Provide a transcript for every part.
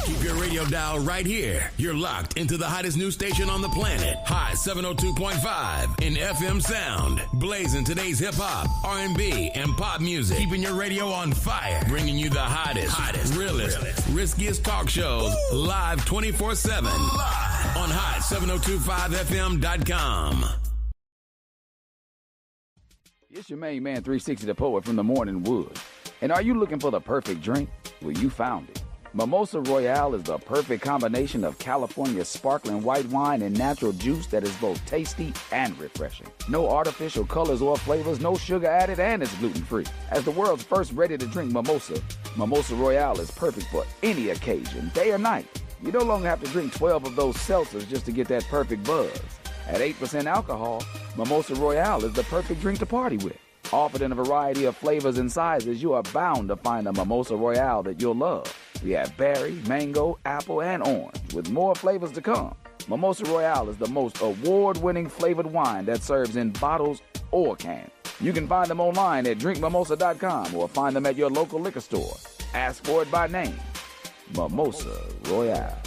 Keep your radio dial right here. You're locked into the hottest news station on the planet. Hot 702.5 in FM sound. Blazing today's hip-hop, R&B, and pop music. Keeping your radio on fire. Bringing you the hottest, realest, riskiest talk shows live 24/7 on hot7025fm.com. It's your main man, 360 the Poet from the Morning Wood. And are you looking for the perfect drink? Well, you found it. Mimosa Royale is the perfect combination of California sparkling white wine and natural juice that is both tasty and refreshing. No artificial colors or flavors, no sugar added, and it's gluten-free. As the world's first ready-to-drink mimosa, Mimosa Royale is perfect for any occasion, day or night. You no longer have to drink 12 of those seltzers just to get that perfect buzz. At 8% alcohol, Mimosa Royale is the perfect drink to party with. Offered in a variety of flavors and sizes, you are bound to find a Mimosa Royale that you'll love. We have berry, mango, apple, and orange, with more flavors to come. Mimosa Royale is the most award-winning flavored wine that serves in bottles or cans. You can find them online at drinkmimosa.com or find them at your local liquor store. Ask for it by name. Mimosa Royale.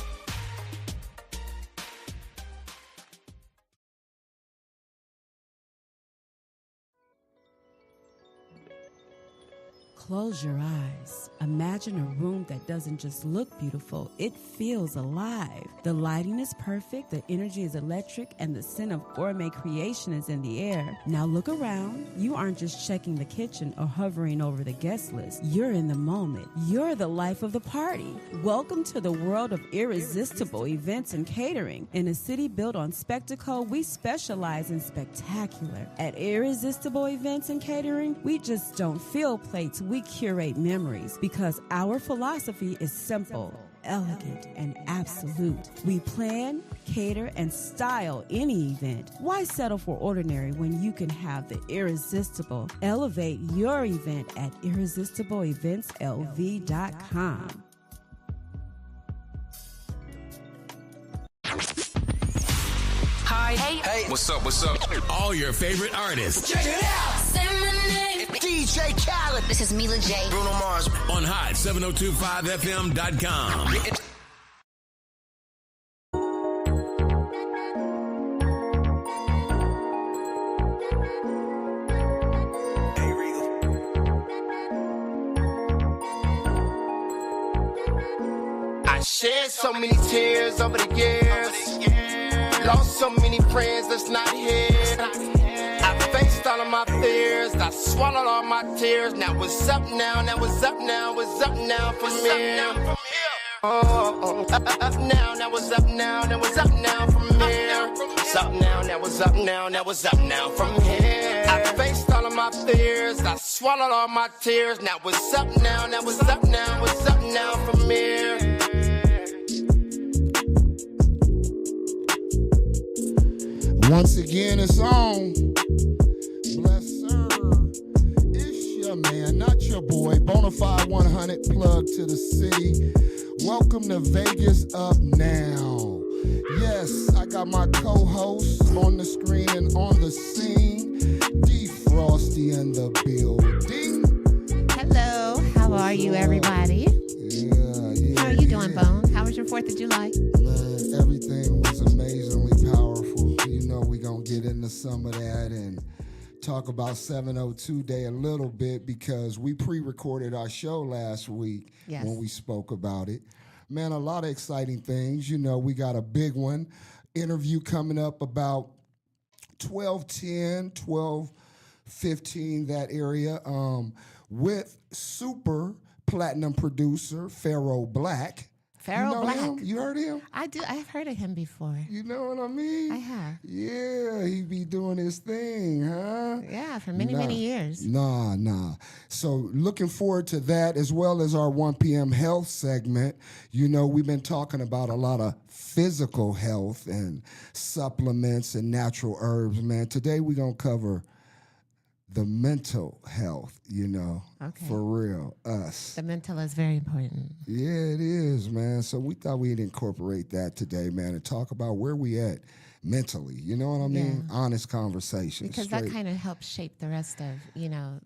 Close your eyes. Imagine a room that doesn't just look beautiful, it feels alive. The lighting is perfect, the energy is electric, and the scent of gourmet creation is in the air. Now look around. You aren't just checking the kitchen or hovering over the guest list. You're in the moment. You're the life of the party. Welcome to the world of irresistible events and catering. In a city built on spectacle, we specialize in spectacular. At Irresistible Events and Catering, we just don't fill plates, we curate memories, because our philosophy is simple, elegant, and absolute. We plan, cater, and style any event. Why settle for ordinary when you can have the irresistible? Elevate your event at irresistibleeventslv.com. Hi. Hey. What's up? All your favorite artists. Check it out. Say my name. DJ Khaled. This is Mila J. Bruno Mars. On hot7025fm.com. I shed so many tears over the years. Lost so many friends that's not here. I faced all of my fears. I swallowed all my tears. Now what's up now? What's up now from here? Oh, up now. Now what's up now? What's up now from here? What's up now? What's up now? What's up now from here? I faced all of my fears. I swallowed all my tears. Now what's up now? What's up now? What's up now from here? Once again, it's on. Bless sir. It's your man, not your boy. BONAFIED100, plug to the city. Welcome to Vegas Up Now. Yes, I got my co-hosts on the screen and on the scene. D Frosty in the building. Hello, how are you, everybody? Yeah. How are you doing, Bone? How was your 4th of July? Man, everything was amazingly powerful. You know, we're going to get into some of that and talk about 702 Day a little bit because we pre-recorded our show last week when we spoke about it. Man, a lot of exciting things. You know, we got a big one. Interview coming up about 12:10, 12:15, that area, with super platinum producer Pharaoh Black. Pharaoh Black. Him? You heard of him? I do. I've heard of him before. You know what I mean? I have. Yeah, he be doing his thing, huh? Yeah, for many years. Nah. So looking forward to that as well as our 1 p.m. health segment. You know, we've been talking about a lot of physical health and supplements and natural herbs, man. Today we're going to cover the mental health, you know, for real, us. The mental is very important. Yeah, it is, man. So we thought we'd incorporate that today, man, and talk about where we at mentally. You know what I mean? Yeah. Honest conversation. Because that kind of helps shape the rest of, you know,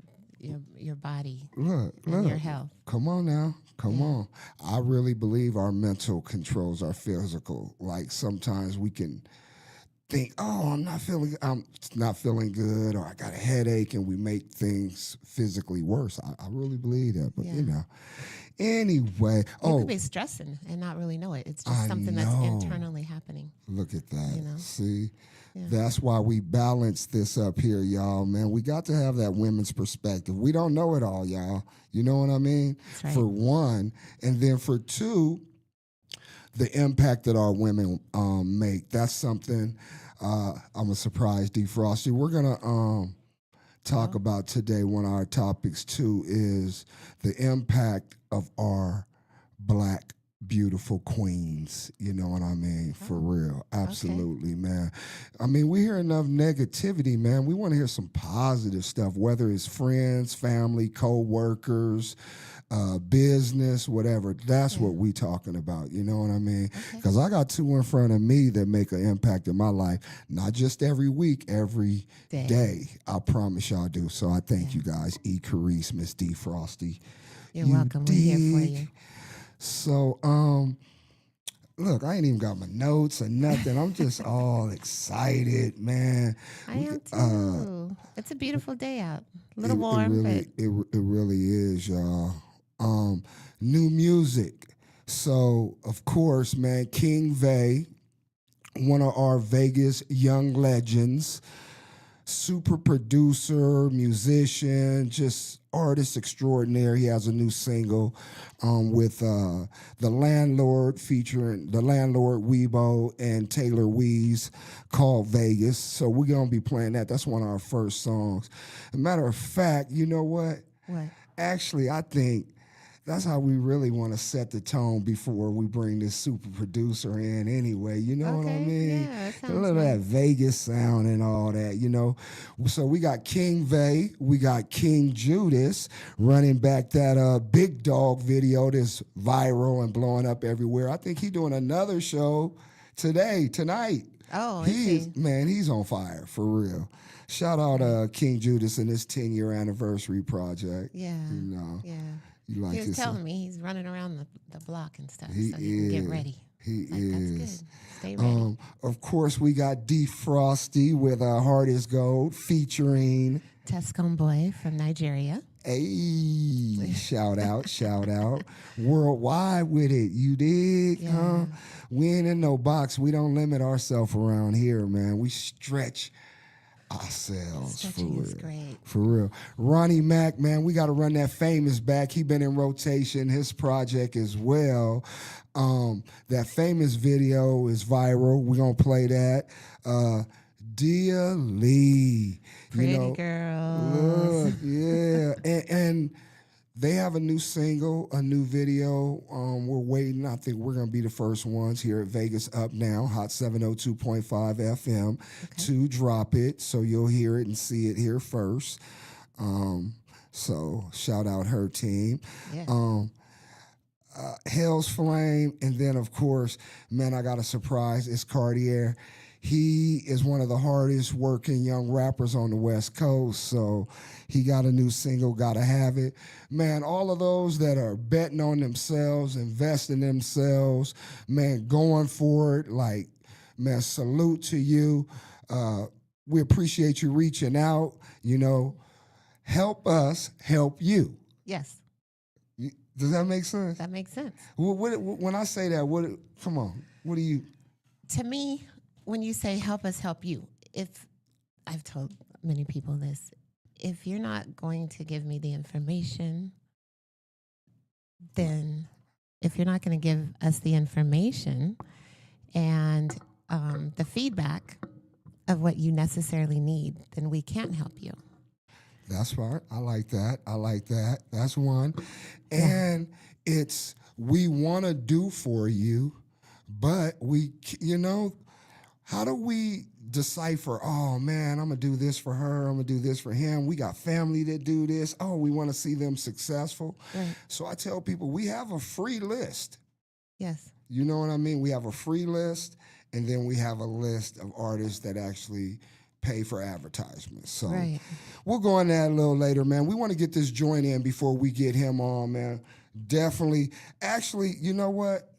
your body look, and your health. Come on now. Come on. I really believe our mental controls our physical. Like sometimes we can think, oh, I'm not feeling good, or I got a headache, and we make things physically worse. I really believe that. But anyway. You could be stressing and not really know it. It's just something that's internally happening. Look at that. You know? See? Yeah. That's why we balance this up here, y'all, man. We got to have that women's perspective. We don't know it all, y'all. You know what I mean? That's right. For one. And then for two, the impact that our women make. That's something I'm a surprise, D. Frosty. We're going to talk about today. One of our topics, too, is the impact of our black beautiful queens, you know what I mean? For real. Absolutely, man. I mean, we hear enough negativity, man. We want to hear some positive stuff, whether it's friends, family, co-workers, business, whatever. That's what we talking about, you know what I mean? Because I got two in front of me that make an impact in my life, not just every week, every day. I promise y'all do. So I thank you guys, E. Carice, Miss D. Frosty. You're welcome. We're here for you. So, look, I ain't even got my notes or nothing. I'm just all excited, man. I am too. It's a beautiful day out. A little warm, but it really is, y'all. New music. So, of course, man, King Vay, one of our Vegas young legends, super producer, musician, just artist extraordinaire. He has a new single with The Landlord, featuring The Landlord, Weibo, and Taylor Weeze, called Vegas. So we're going to be playing that. That's one of our first songs. As a matter of fact, you know what? What? Actually, I think that's how we really want to set the tone before we bring this super producer in anyway. You know what I mean? Yeah, A little of that Vegas sound and all that, you know. So we got King Vay, we got King Judas running back that Big Dog video that's viral and blowing up everywhere. I think he's doing another show tonight. Oh, Man, he's on fire, for real. Shout out King Judas and his 10-year anniversary project. Yeah. You know. Yeah. Like he was telling me he's running around the block and stuff, so he can get ready. He That's good. Stay ready. Of course, we got D. Frosty with Heart is Gold featuring Tescom Boy from Nigeria. Hey, shout out. Worldwide with it, you dig? Huh? We ain't in no box. We don't limit ourselves around here, man. We stretch ourselves. Stretching is great. For real. Ronnie Mack, man, we got to run that Famous back. He been in rotation, his project as well. That Famous video is viral. We're going to play that. Dear Lee. Pretty girl. Look, yeah. and they have a new single, a new video. We're waiting. I think we're going to be the first ones here at Vegas Up Now, Hot 702.5 FM, to drop it. So you'll hear it and see it here first. So shout out her team. Yeah. Hell's Flame. And then, of course, man, I got a surprise. It's Cartier. He is one of the hardest working young rappers on the West Coast, so he got a new single, Gotta Have It. Man, all of those that are betting on themselves, investing themselves, man, going for it, like, man, salute to you. We appreciate you reaching out, you know. Help us help you. Yes. Does that make sense? That makes sense. When I say that, come on, what do you? To me, when you say help us help you, if I've told many people this, if you're not going to give me the information, then if you're not going to give us the information and the feedback of what you necessarily need, then we can't help you. That's right. I like that. That's one. And it's, we want to do for you, but we, you know, how do we decipher, oh, man, I'm going to do this for her, I'm going to do this for him. We got family that do this. Oh, we want to see them successful. Right. So I tell people, we have a free list. Yes. You know what I mean? We have a free list, and then we have a list of artists that actually pay for advertisements. So Right. we'll go on that a little later, man. We want to get this joint in before we get him on, man. Definitely. Actually, you know what?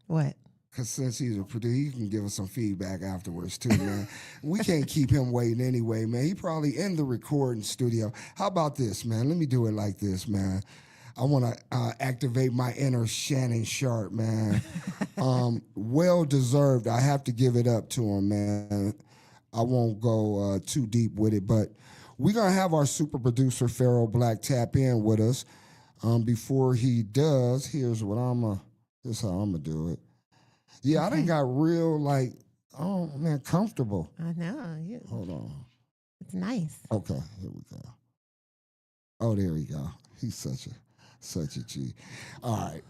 What? Because since he's a producer, he can give us some feedback afterwards, too, man. We can't keep him waiting anyway, man. He probably in the recording studio. How about this, man? Let me do it like this, man. I want to activate my inner Shannon Sharp, man. Well deserved. I have to give it up to him, man. I won't go too deep with it, but we're going to have our super producer, Pharaoh Black, tap in with us. Before he does, here's what this is how I'm going to do it. Yeah, I done got real, like, oh, man, comfortable. I know. Hold on. It's nice. Okay, here we go. Oh, there we go. He's such a G. All right.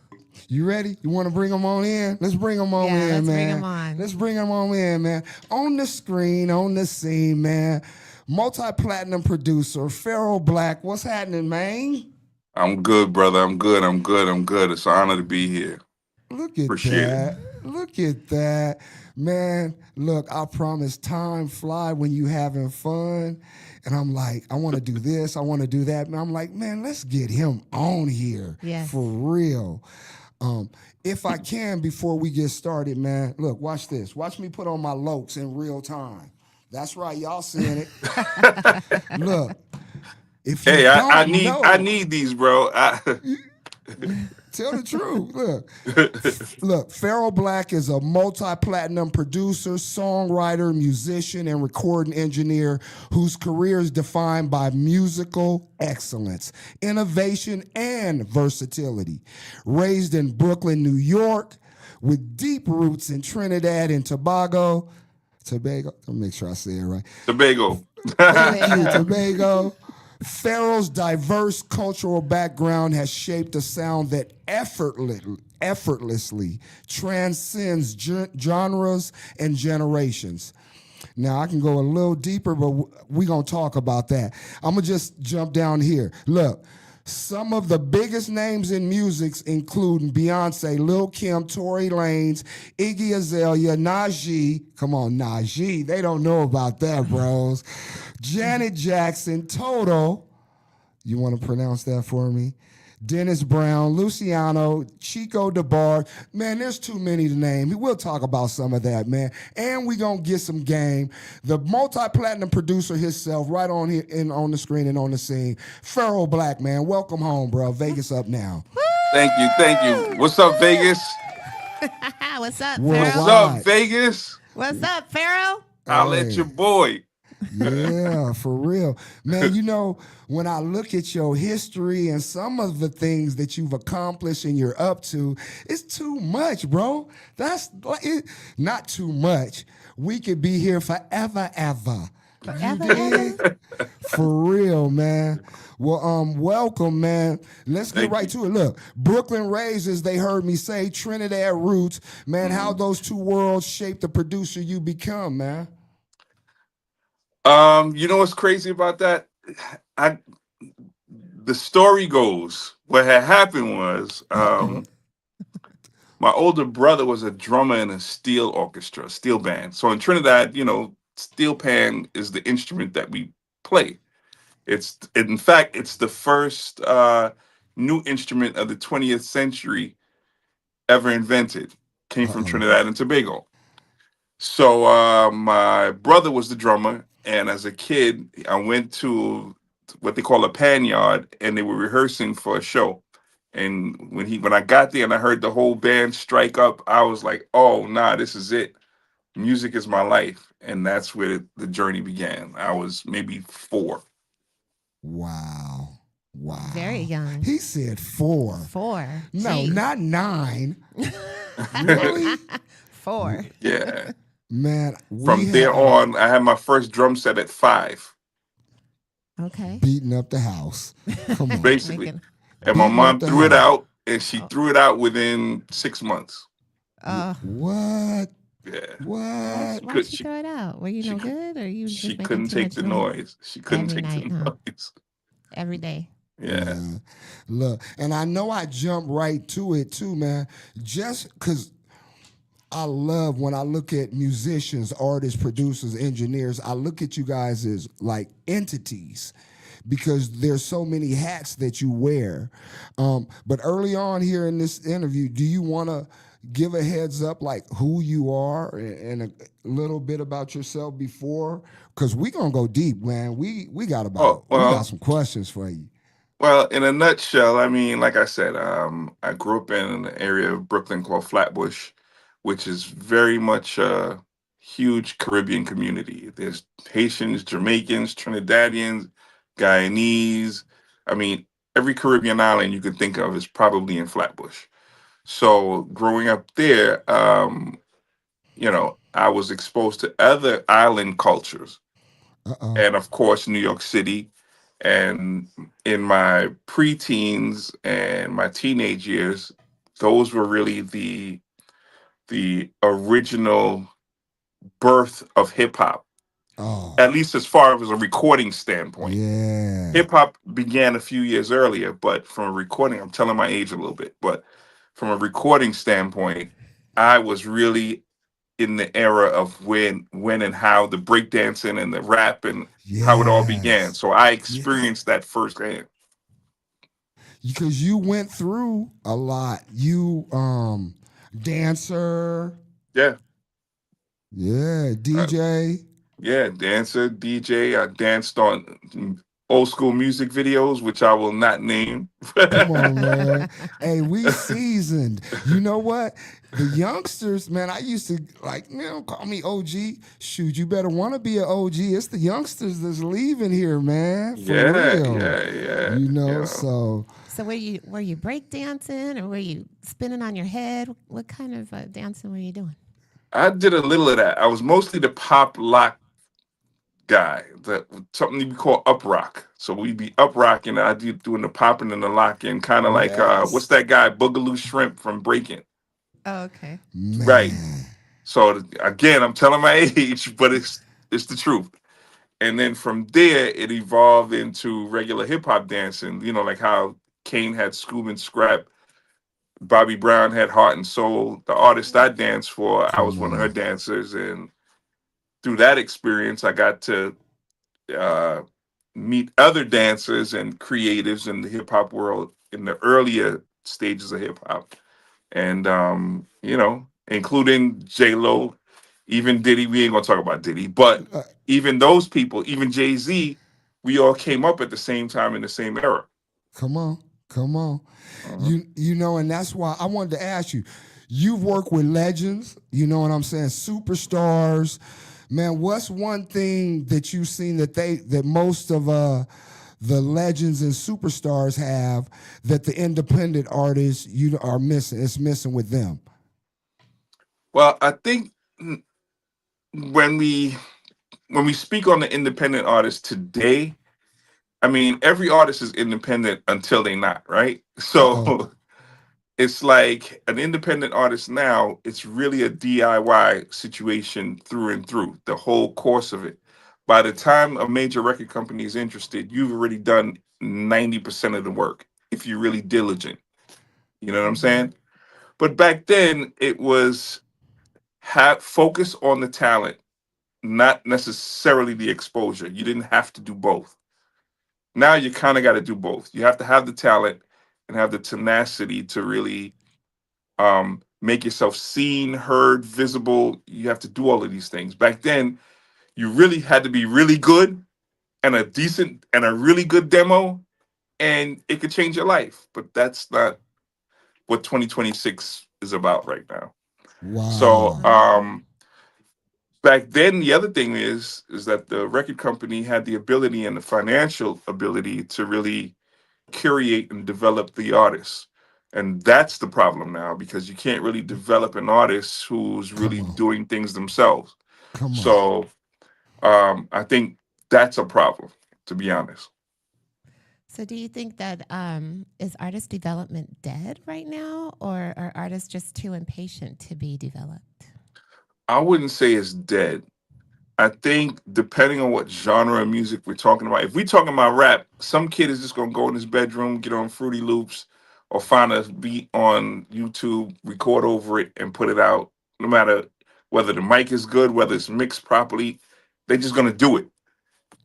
You ready? You want to bring him on in? Let's bring him on in, let's man. bring him on. Let's bring him on in, man. On the screen, on the scene, man. Multi-platinum producer, Pharaoh Black. What's happening, man? I'm good, brother. I'm good. It's an honor to be here. Look at Appreciate that. Look at that. Man, look, I promise time fly when you having fun. And I'm like, I want to do this. I want to do that. And I'm like, man, let's get him on here. Yes. For real. If I can, before we get started, man, look, watch this. Watch me put on my lokes in real time. That's right. Y'all seeing it. Look. If you I need these, bro. Tell the truth. Look, Pharaoh Black is a multi-platinum producer, songwriter, musician, and recording engineer whose career is defined by musical excellence, innovation, and versatility. Raised in Brooklyn, New York, with deep roots in Trinidad and Tobago. Let me make sure I say it right. Tobago. Thank you, Tobago. Pharaoh's diverse cultural background has shaped a sound that effortlessly transcends genres and generations. Now, I can go a little deeper, but we're going to talk about that. I'm going to just jump down here. Look, some of the biggest names in music, including Beyonce, Lil' Kim, Tory Lanez, Iggy Azalea, Najee. Come on, Najee. They don't know about that, bros. Janet Jackson, Toto. You want to pronounce that for me? Dennis Brown, Luciano, Chico DeBar. Man, there's too many to name. We'll talk about some of that, man. And we're going to get some game. The multi-platinum producer himself right on here and on the screen and on the scene. Pharaoh Black, man. Welcome home, bro. Vegas up now. Thank you. What's up, Vegas? What's up, Worldwide. Pharaoh? What's up, Vegas? What's up, Pharaoh? I'll let your boy. Yeah, for real. Man, you know, when I look at your history and some of the things that you've accomplished and you're up to, it's too much, bro. That's not too much. We could be here forever, ever. Forever. For real, man. Well, welcome, man. Let's get right to it. Look, Brooklyn raised, as they heard me say, Trinidad roots. Man, how those two worlds shape the producer you become, man. You know what's crazy about that? The story goes, what had happened was, my older brother was a drummer in a steel orchestra, steel band. So in Trinidad, you know, steel pan is the instrument that we play. In fact, it's the first new instrument of the 20th century ever invented. Came from Trinidad and Tobago. So my brother was the drummer, and as a kid, I went to what they call a pan yard, and they were rehearsing for a show. And when I got there and I heard the whole band strike up, I was like, "Oh, nah, this is it. Music is my life," and that's where the journey began. I was maybe 4. Wow. Very young. He said 4. 4. No, Jeez. not 9. Really? 4. Yeah. Man, From there on, I had my first drum set at 5. Okay. Beating up the house. Come on. Basically. And my mom threw it out, and she threw it out within 6 months. What? Yeah. What? Why'd she throw it out? Were you no good, or you just She making couldn't too take much the noise? noise. She couldn't Every take the night, huh? noise. Every day. Yeah. Look, and I know I jumped right to it too, man. Just because I love when I look at musicians, artists, producers, engineers, I look at you guys as like entities because there's so many hats that you wear. But early on here in this interview, do you want to give a heads up like who you are and a little bit about yourself before? Because we gonna go deep, man. Oh, We got well, some questions for you. well, in a nutshell, I mean, like I said, I grew up in an area of Brooklyn called Flatbush, which is very much a huge Caribbean community. There's Haitians, Jamaicans, Trinidadians, Guyanese. I mean, every Caribbean island you can think of is probably in Flatbush. So growing up there, I was exposed to other island cultures, Uh-oh. and of course, New York City. And in my preteens and my teenage years, those were really the original birth of hip hop, Oh, at least as far as a recording standpoint. yeah. Hip hop began a few years earlier, but from a recording, I'm telling my age a little bit, but from a recording standpoint, I was really in the era of when and how the breakdancing and the rap and how it all began. Yes. So I Yeah. experienced that firsthand. Because you went through a lot. You dancer, Yeah. yeah, Uh, DJ. yeah, dancer, DJ. I danced on old school music videos, which I will not name. Come on, man. Hey, we seasoned. You know what? The youngsters, man, I used to like, call me OG. Shoot, you better want to be an OG. It's the youngsters that's leaving here, man. For Yeah, real. yeah, yeah. You You know, know, so So were you break dancing or were you spinning on your head? What kind of dancing were you doing? I did a little of that. I was mostly the pop lock guy, that something we call up rock. So we'd be up rocking. I do doing the popping and the locking, kind of like what's yes. that guy Boogaloo Shrimp from Breaking? Oh, okay. Right. Man. So again, I'm telling my age, but it's the truth. And then from there, it evolved into regular hip hop dancing. You know, like how Kane had Scoob and Scrap, Bobby Brown had Heart and Soul. The artist I danced for, I was Come one of her on. dancers, and through that experience, I got to uh, meet other dancers and creatives in the hip hop world in the earlier stages of hip hop, and including J Lo, even Diddy. We ain't gonna talk about Diddy, but Uh, even those people, even Jay Z, we all came up at the same time in the same era. Come on. Come on. Uh-huh. You know, and that's why I wanted to ask you. You've worked with legends, you know what I'm saying? Superstars. Man, what's one thing that you've seen that most of the legends and superstars have that the independent artists you are missing? It's missing with them. Well, I think when we speak on the independent artists today, I mean every artist is independent until they not, right? Uh-oh. So it's like an independent artist now, it's really a DIY situation through and through, the whole course of it. By the time a major record company is interested, you've already done 90% of the work if you're really diligent. You know what I'm saying? But back then, it was have focus on the talent, not necessarily the exposure. You didn't have to do both. Now you kind of got to do both. You have to have the talent and have the tenacity to really make yourself seen, heard, visible. You have to do all of these things. Back then, you really had to be really good and a decent and a really good demo, and it could change your life. But that's not what 2026 is about right now. So Wow. back then, the other thing is that the record company had the ability and the financial ability to really curate and develop the artist. And that's the problem now because you can't really develop an artist who's Come really on. doing things themselves. Come on. So I think that's a problem, to be honest. So do you think that is artist development dead right now, or are artists just too impatient to be developed? I wouldn't say it's dead. I think depending on what genre of music we're talking about, if we're talking about rap, some kid is just gonna go in his bedroom, get on Fruity Loops, or find a beat on YouTube, record over it, and put it out. no matter whether the mic is good, whether it's mixed properly. They're just gonna do it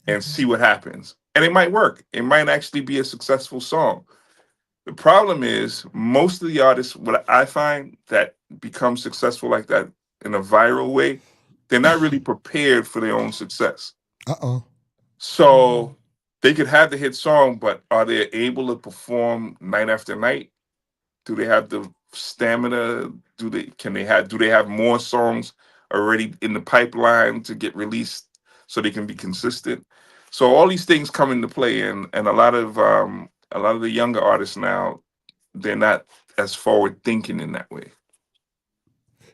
and Okay. see what happens. And it might work. It might actually be a successful song. The problem is most of the artists, what I find that become successful like that in a viral way, they're not really prepared for their own success. Uh-oh. Mm-hmm. So they could have the hit song, but are they able to perform night after night? Do they have the stamina? Do they have more songs already in the pipeline to get released so they can be consistent? So all these things come into play, and a lot of the younger artists now, they're not as forward thinking in that way.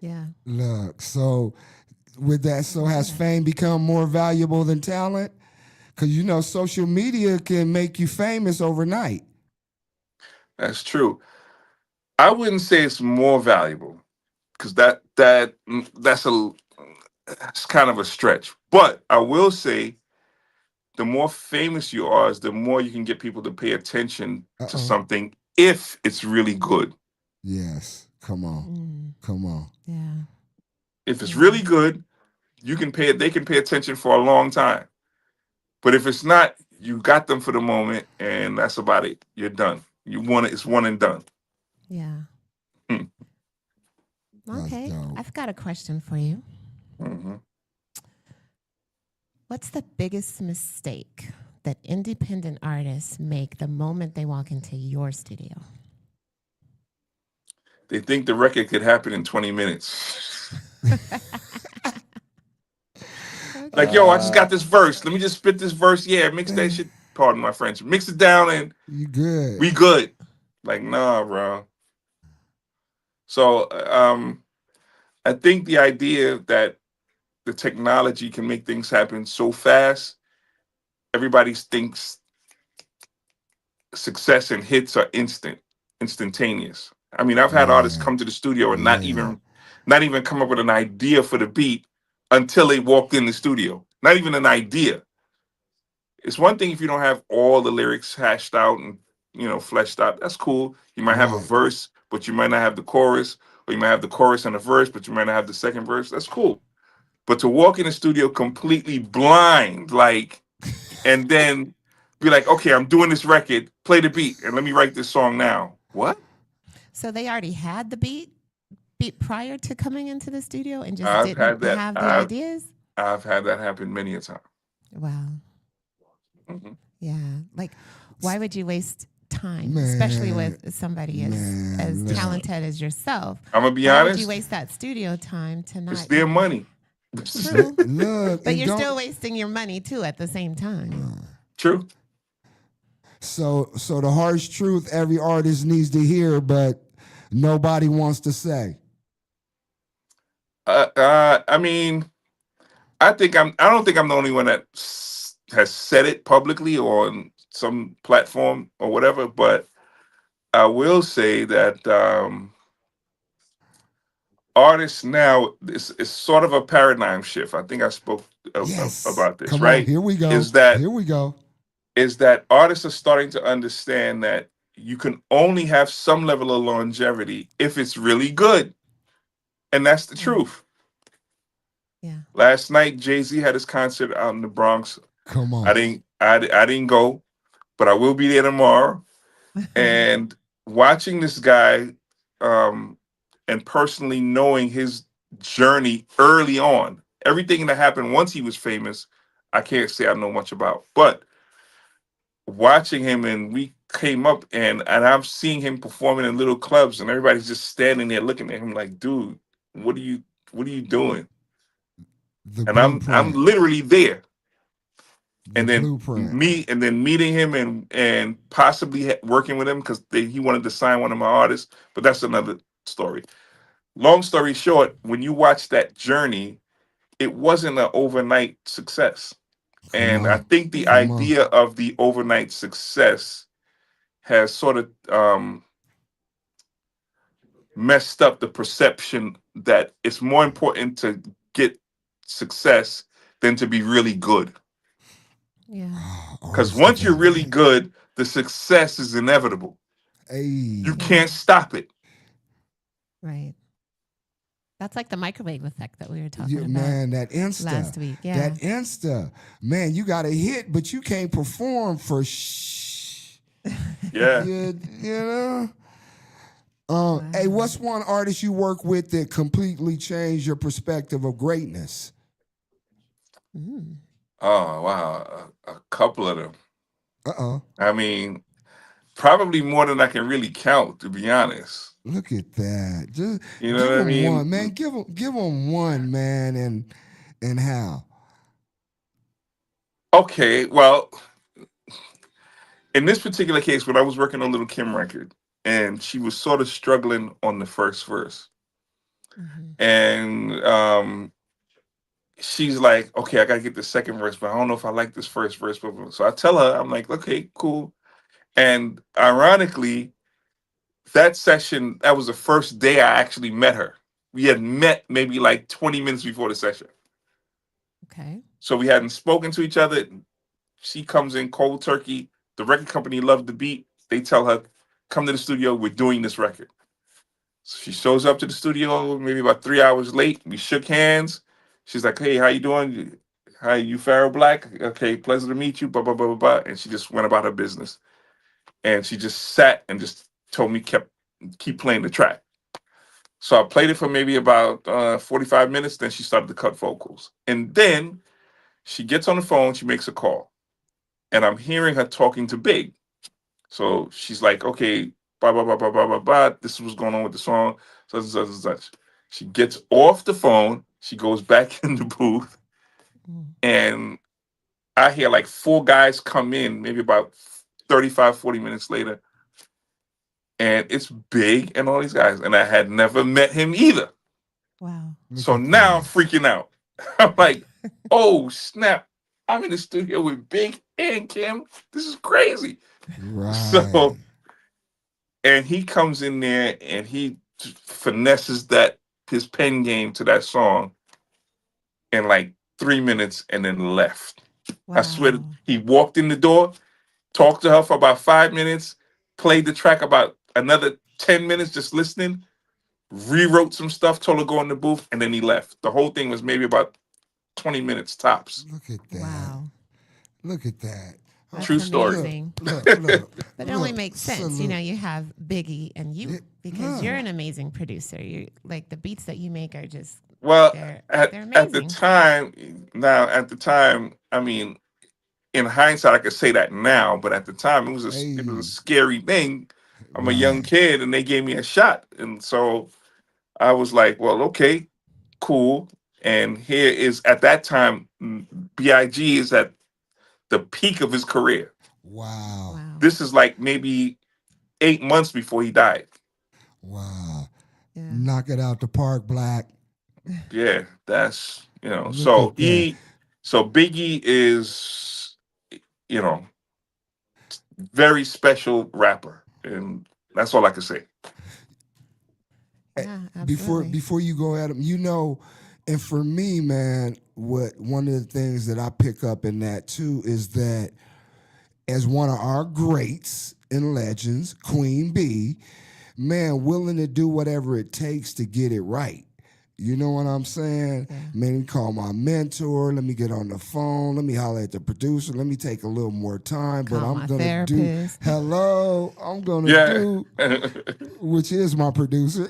Yeah. Look, so with that, I so hear has that. fame become more valuable than talent? Because you know, social media can make you famous overnight. That's true. I wouldn't say it's more valuable because that's kind of a stretch. But I will say the more famous you are, is the more you can get people to pay attention to Uh-oh. something if it's really good. Yes. Come on. Mm. Come on. Yeah. If it's Yeah. really good, you can pay it. They can pay attention for a long time. But if it's not, you got them for the moment, and that's about it. You're done. You want it. It's one and done. Yeah. Hmm. That's Okay. dope. I've got a question for you. Mhm. What's the biggest mistake that independent artists make the moment they walk into your studio? They think the record could happen in 20 minutes. Like, yo, I just Okay. got this verse. Let me just spit this verse. Yeah, mix that shit. Pardon my French. Mix it down and You good. we good. Like, nah, bro. So, I think the idea that the technology can make things happen so fast, everybody thinks success and hits are instantaneous. I mean, I've had artists Right. come to the studio and Yeah. not even come up with an idea for the beat until they walked in the studio. Not even an idea. It's one thing if you don't have all the lyrics hashed out and fleshed out. That's cool. You might have a Right. verse, but you might not have the chorus, or you might have the chorus and a verse, but you might not have the second verse. That's cool. But to walk in the studio completely blind, like, and then be like, okay, I'm doing this record, play the beat, and let me write this song now. What? So they already had the beat prior to coming into the studio and just I've had didn't that. have the ideas? I've had that happen many a time. Wow. Mhm. Yeah. Like, why would you waste time, especially Man. with somebody as Man, It's, look. talented as yourself? I'm gonna be Why would you honest. waste that studio time to It's not their money. true? Look, But and you're don't still wasting your money too at the same time. True. so the harsh truth every artist needs to hear, but nobody wants to say. I mean, I don't think I'm the only one that has said it publicly or on some platform or whatever. But I will say that artists now, it's sort of a paradigm shift. I think I spoke Yes. about this. Come on. Right? Here we go. Is that Here we go. is that artists are starting to understand that you can only have some level of longevity if it's really good, and that's the Yeah. truth. Yeah. Last night, Jay-Z had his concert out in the Bronx. Come I on. didn't I didn't go, but I will be there tomorrow. And watching this guy, um, and personally knowing his journey early on, everything that happened once he was famous, I can't say I know much about. But watching him, and we came up, and I'm seeing him performing in little clubs, and everybody's just standing there looking at him like, dude, what are you doing? The And I'm blueprint. literally there. The And then blueprint. meeting him and possibly working with him because he wanted to sign one of my artists, but that's another story. Long story short, when you watch that journey, it wasn't an overnight success, Come and I on. think the Mm. Come on. idea of the overnight success has sort of messed up the perception that it's more important to get success than to be really good. Yeah. Because Artist once you're really development. good, the success is inevitable. You Hey. Yeah. can't stop it. Right. That's like the microwave effect that we were talking You, about man, that last Insta. week. Yeah. That Insta. Man, you got a hit, but you can't perform for Yeah. you know? Hey, Wow. what's one artist you work with that completely changed your perspective of greatness? Mm. Oh wow, a couple of them. Uh-oh. I mean, probably more than I can really count, to be honest. Look at that. Just You know give what I them mean? one, man. Give them one, man, and how. Okay, well, in this particular case, when I was working on Little Kim record, and she was sort of struggling on the first verse, Mm-hmm. and she's like, "Okay, I gotta get the second verse, but I don't know if I like this first verse." Blah, blah, blah. So I tell her, I'm like, "Okay, cool." And ironically, that session, that was the first day I actually met her. We had met maybe like 20 minutes before the session. Okay. So we hadn't spoken to each other. She comes in cold turkey. The record company loved the beat. They tell her, come to the studio. We're doing this record. So she shows up to the studio maybe about 3 hours late. We shook hands. She's like, hey, how you doing? Hi, you Pharaoh Black? Okay, pleasure to meet you. Blah, blah, blah, blah, blah. And she just went about her business. And she just sat and just told me keep playing the track. So I played it for maybe about 45 minutes. Then she started to cut vocals. And then she gets on the phone. She makes a call. And I'm hearing her talking to Big. So she's like, okay, blah, blah, blah, blah, blah, blah, blah. This is what's going on with the song. Such and such and such. She gets off the phone. She goes back in the booth. Mm. And I hear like four guys come in, maybe about 35, 40 minutes later. And it's Big and all these guys. And I had never met him either. Wow. Look So at now I'm that. freaking out. I'm like, oh, snap. I'm in the studio with Big and Kim. This is crazy. Right. So, and he comes in there and he finesses his pen game to that song in like 3 minutes and then left. I swear, Wow. he walked in the door, talked to her for about 5 minutes, played the track about another 10 minutes just listening, rewrote some stuff, told her to go in the booth, and then he left. The whole thing was maybe about 20 minutes tops. Look at that. Wow. Look at that. That's True story. amazing. Look. But it only look, makes sense. salute. You know, you have Biggie and you Yeah, because you're no. an amazing producer. You like the beats that you make are just Well, they're at the amazing. time, I mean, in hindsight, I could say that now, but at the time, it was a Hey, scary thing. I'm a young right. kid, and they gave me a shot, and so I was like, well, okay, cool. And here is at that time, Big is at the peak of his career. Wow. Wow. This is like maybe 8 months before he died. Wow. Yeah. Knock it out the park, Black. Yeah, that's Look at that. So Biggie is you know very special rapper, and that's all I can say. Yeah, before absolutely. before you go at him, and for me, man, what one of the things that I pick up in that too is that as one of our greats and legends, Queen B, man, willing to do whatever it takes to get it right. You know what I'm saying? Yeah. Man, call my mentor. Let me get on the phone. Let me holler at the producer. Let me take a little more time. But Call I'm my going to do, therapist. hello, I'm going to Yeah. do, which is my producer.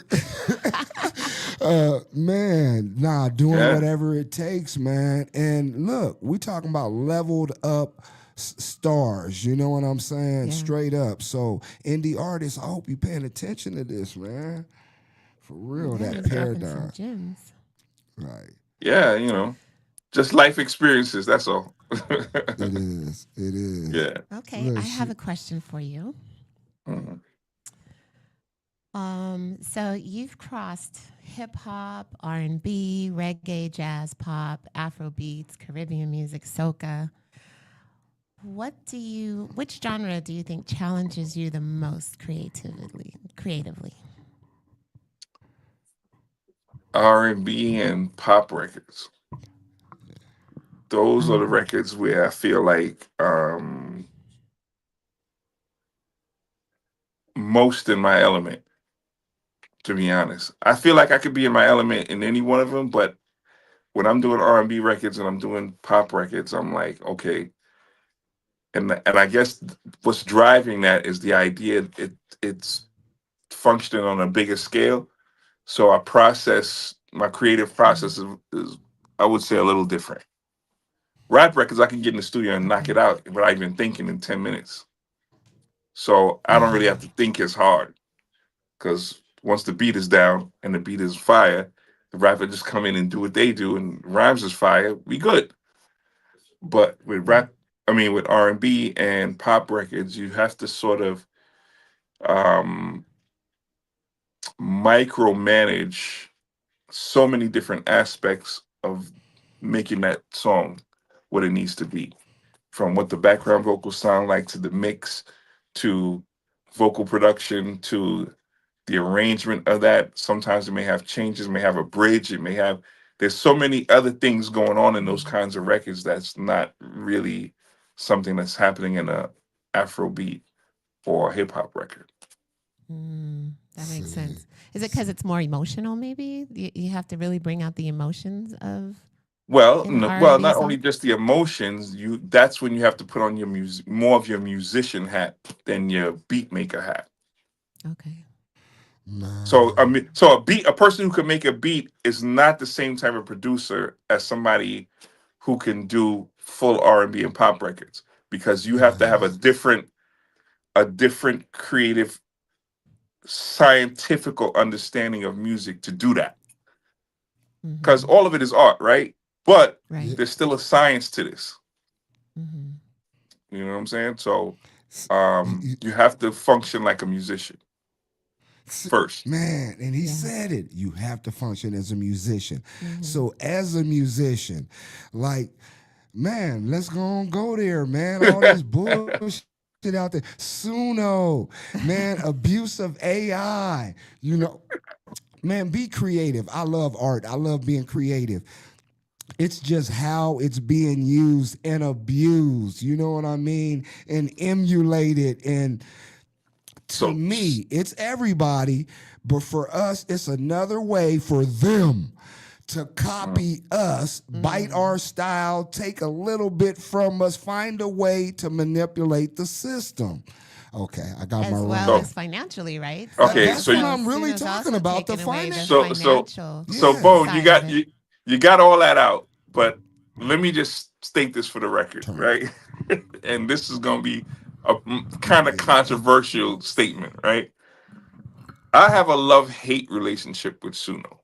Man, doing Yeah. whatever it takes, man. And look, we talking about leveled up stars. You know what I'm saying? Yeah. Straight up. So, indie artists, I hope you paying attention to this, man. For real, Yeah, that he's dropping some paradigm. gems. Right. Yeah, just life experiences. That's all. It is. It is. Yeah. Okay, Look, I have a question for you. Mhm. So you've crossed hip hop, R&B, reggae, jazz, pop, Afro beats, Caribbean music, soca. Which genre do you think challenges you the most creatively? R&B and pop records. Those are the Um, records where I feel like most in my element. to be honest. I feel like I could be in my element in any one of them, but when I'm doing R&B records and I'm doing pop records, I'm like, okay. And I guess what's driving that is the idea it's functioning on a bigger scale. So I process my creative Mm. process is I would say a little different. Rap records I can get in the studio and knock Okay. it out without even thinking in 10 minutes. So I don't really Mm. have to think as hard because once the beat is down and the beat is fire, the rapper just come in and do what they do, and rhymes is fire. We good. But with Mm. rap, I mean with R&B and pop records, you have to sort of um, micromanage so many different aspects of making that song what it needs to be, from what the background vocals sound like to the mix to vocal production to the arrangement of that. Sometimes it may have changes, may have a bridge, it may have there's so many other things going on in those Mm. kinds of records that's not really something that's happening in a Afrobeat or a hip hop record. Mm. That makes See, sense. Is it because it's more emotional? Maybe you have to really bring out the emotions of Well, an R and well, B not only song. just the emotions, you that's when you have to put on your music more of your musician hat than your beat maker hat. Okay. So I man. mean, so a person who can make a beat is not the same type of producer as somebody who can do full R&B and pop records, because you have to have Right. a different creative scientific understanding of music to do that, because Mm-hmm. all of it is art, right? But Yeah. Right. there's still a science to this. Mm-hmm. You know what I'm saying? So S- y- y- you have to function like a musician first. Man, and he Yeah. said it. You have to function as a musician. Mm-hmm. So, as a musician, like, man, let's go there, man. All this bullshit out there. Suno, man, abuse of AI. Man, be creative. I love art. I love being creative. It's just how it's being used and abused. You know what I mean? And emulated. And to So me, it's everybody, but for us, it's another way for them to mm, copy us, bite Mm. our style, take a little bit from us, find a way to manipulate the system. Okay, I got my As well so as rhyme. financially, right? okay, So That's so what you, I'm really Suno's talking also about. The taken away the finance. so so financial so Yeah, Bone, you side of got it. you got all that out, but let me just state this for the record, turn it. right? And this is gonna be a kind of Yeah. controversial statement, right? I have a love hate relationship with Suno.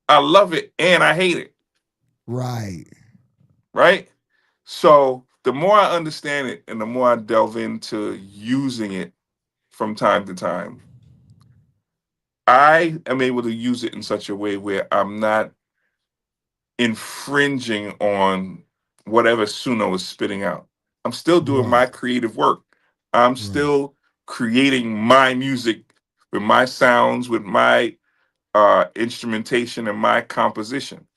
I love it and I hate it, Right. right? So the more I understand it and the more I delve into using it from time to time, I am able to use it in such a way where I'm not infringing on whatever Suno is spitting out. I'm still doing my Right. creative work. I'm Right. still creating my music with my sounds, with my instrumentation and my composition.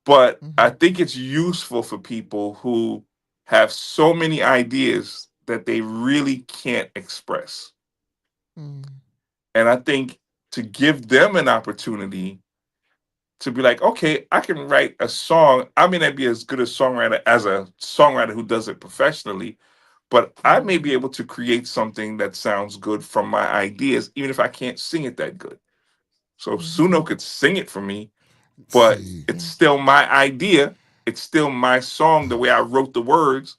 But I Mm-hmm. think it's useful for people who have so many ideas that they really can't express. Mm. And I think to give them an opportunity to be like, okay, I can write a song. I may not be as good a songwriter as a songwriter who does it professionally, but I may be Mm-hmm. able to create something that sounds good from my ideas, even if I can't sing it that good. So Mm-hmm. Suno could sing it for me, but See. it's Yeah. still my idea. It's still my song, the way I wrote the words.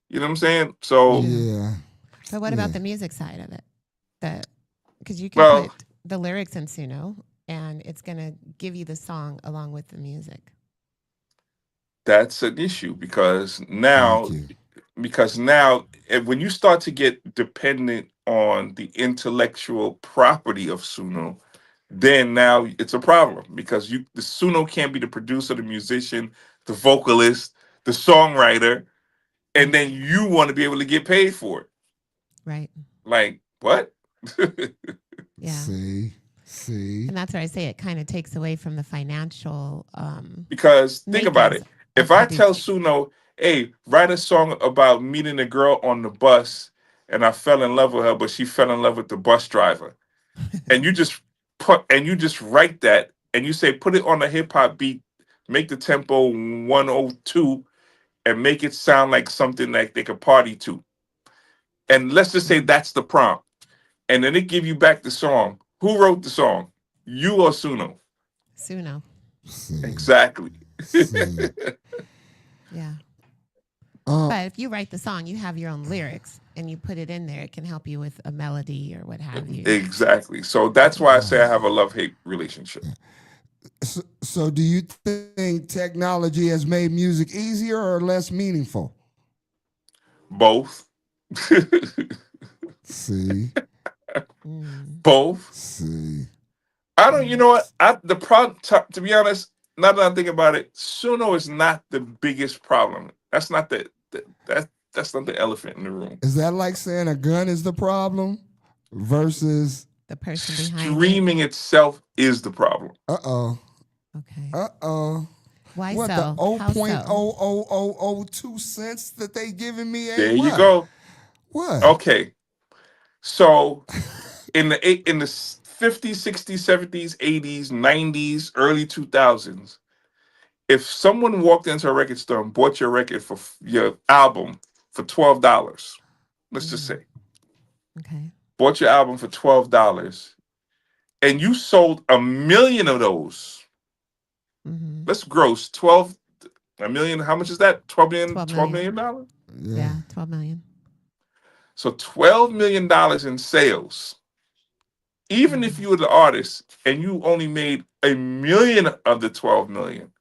You know what I'm saying? So, Yeah. Yeah. But what about Yeah. the music side of it? The because you can well, put the lyrics in Suno and it's gonna give you the song along with the music. that's an issue Thank you. because now when you start to get dependent on the intellectual property of Suno, then now it's a problem because you the Suno can't be the producer, the musician, the vocalist, the songwriter, and Right. then you want to be able to get paid for it. Right. Like what? Yeah. See. See. And that's where I say it kind of takes away from the financial Because think about makings it. If of I tell producing. Suno, hey, write a song about meeting a girl on the bus and I fell in love with her, but she fell in love with the bus driver. and you just write that, and you say put it on a hip hop beat, make the tempo 102, and make it sound like something like they could party to. And let's just say that's the prompt, and then it give you back the song. Who wrote the song? You or Suno? Suno. See, Exactly. see. Yeah. Um, But if you write the song, you have your own lyrics and you put it in there. It can help you with a melody or what have you. Exactly. So that's why I say I have a love-hate relationship. so do you think technology has made music easier or less meaningful? Both. See, Mm. Both. see. I don't. You know what? The problem. To be honest, now that I think about it, Suno is not the biggest problem. That's not that's not the elephant in the room. Is that like saying a gun is the problem versus The person behind it. Streaming itself is the problem. uh-oh, Okay. uh-oh. Why What, so? the How so? 0.00002 cents that they giving me ain't There you what? go. What? Okay. So in the 50s, 60s, 70s, 80s, 90s, early 2000s, if someone walked into a record store and bought your record for your album for $12, let's just say, Okay. bought your album for $12, and you sold 1 million of those, Mm-hmm. let's gross 12 a million. How much is that? 12 million, 12 $12 million. million. Yeah. 12 million. So $12 million in sales. Even if you were the artist and you only made 1 million of the 12 million,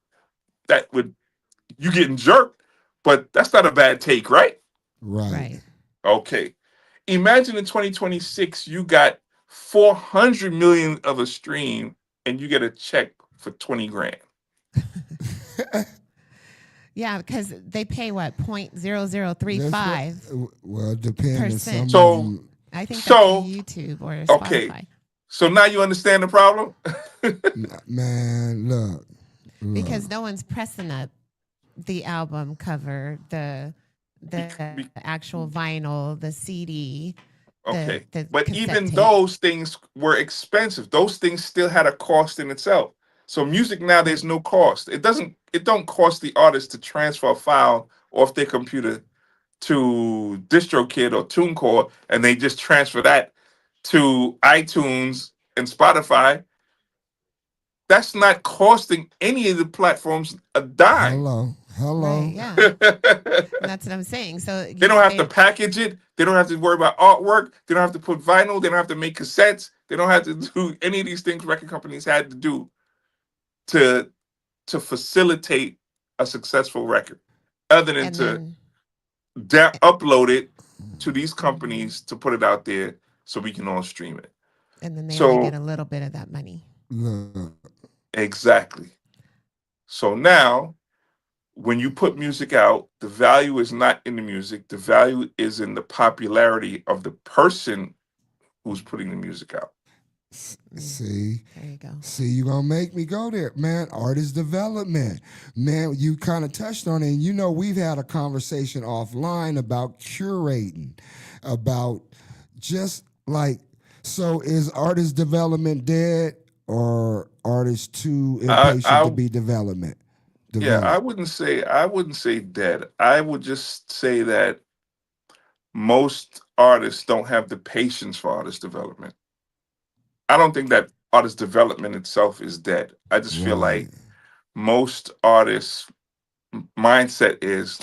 that would you getting jerked, but that's not a bad take, right? Right. Right. Okay. Imagine in 2026 you got 400 million of a stream and you get a check for 20 grand. Yeah, because they pay what, 0.0035. Well, depending. Percent. Some of So them, I think that's So, YouTube or okay. Spotify. So now you understand the problem? man, look. Because no one's pressing up the album cover, the actual vinyl, the CD. Okay. The But cassette even tape. those things were expensive. Those things still had a cost in itself. So music now there's no cost. It don't cost the artist to transfer a file off their computer to DistroKid or TuneCore and they just transfer that to iTunes and Spotify. That's not costing any of the platforms a dime. Hello. Right, yeah. They That's what I'm saying. So don't have to package it. They don't have to worry about artwork. They don't have to put vinyl. They don't have to make cassettes. They don't have to do any of these things record companies had to do to facilitate a successful record, other than and to then upload it to these companies to put it out there so we can all stream it. and then they So- only get a little bit of that money. Look. Exactly. So now, when you put music out, the value is not in the music. The value is in the popularity of the person who's putting the music out. See, There you go. see, you gonna make me go there, man. Artist development, man. You kind of touched on it, and you know we've had a conversation offline about curating, about just like. So is artist development dead, or artists too impatient I- to be development? Yeah, I wouldn't say dead. I would just say that most artists don't have the patience for artist development. I don't think that artist development itself is dead. I just feel like most artists' mindset is,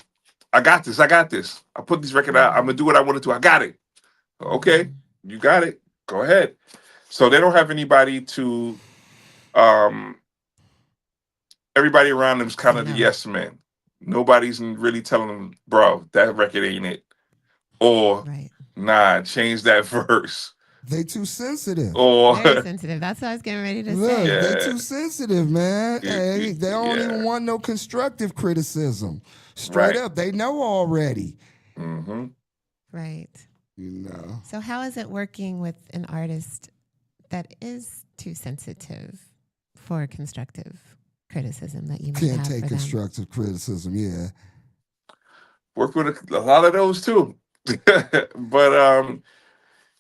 I got this. I put this record out. I'm gonna do what I want to do. I got it. Okay, you got it. Go ahead. So they don't have anybody to everybody around them is kind of the yes man. Nobody's really telling them, bro, that record ain't it. Or Right. nah, change that verse. They too sensitive. Or Very sensitive. That's what I was getting ready to Look, say. Yeah. they too sensitive, man. Hey, they don't Yeah. even want no constructive criticism. Straight Right. up, they know already. hmm Right. You know. So how is it working with an artist that is too sensitive for constructive criticism that you might Can't have take for them? constructive criticism, yeah. work with a lot of those too. But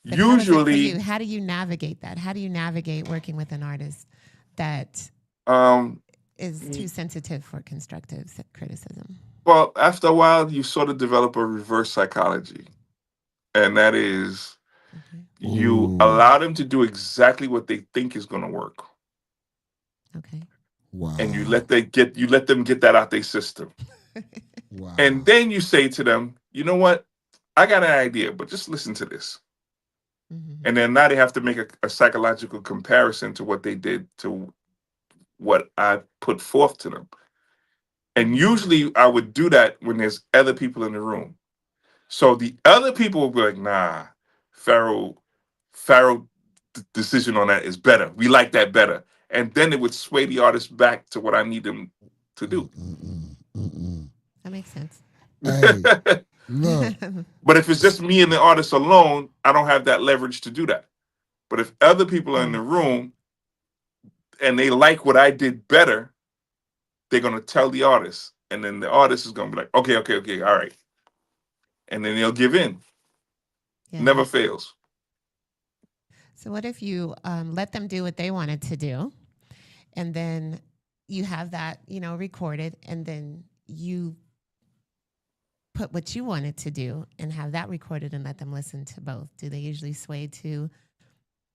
But how is it for Usually, you? How do you navigate that? How do you navigate working with an artist that um, is too sensitive for constructive criticism? well, after a while, you sort of develop a reverse psychology, and that is Okay. you Ooh, allow them to do exactly what they think is going to work, Okay. and wow, you let them get that out their system, and wow. then you say to them, you know what, I got an idea, but just listen to this, Mm-hmm. and then now they have to make a psychological comparison to what they did to what I put forth to them, and Mm-hmm. usually I would do that when there's other people in the room. So the other people will be like, nah, Pharaoh, Pharaoh decision on that is better. We like that better. And then it would sway the artist back to what I need them to do. Mm-mm, mm-mm. That makes sense. Hey, But look. if it's just me and the artist alone, I don't have that leverage to do that. But if other people are in the Right. room and they like what I did better, they're gonna tell the artist. And then the artist is gonna be like, okay, okay, okay, all right. And then they'll give in. Yeah. Never fails. So what if you let them do what they wanted to do, and then you have that, recorded, and then you put what you wanted to do and have that recorded and let them listen to both? Do they usually sway to,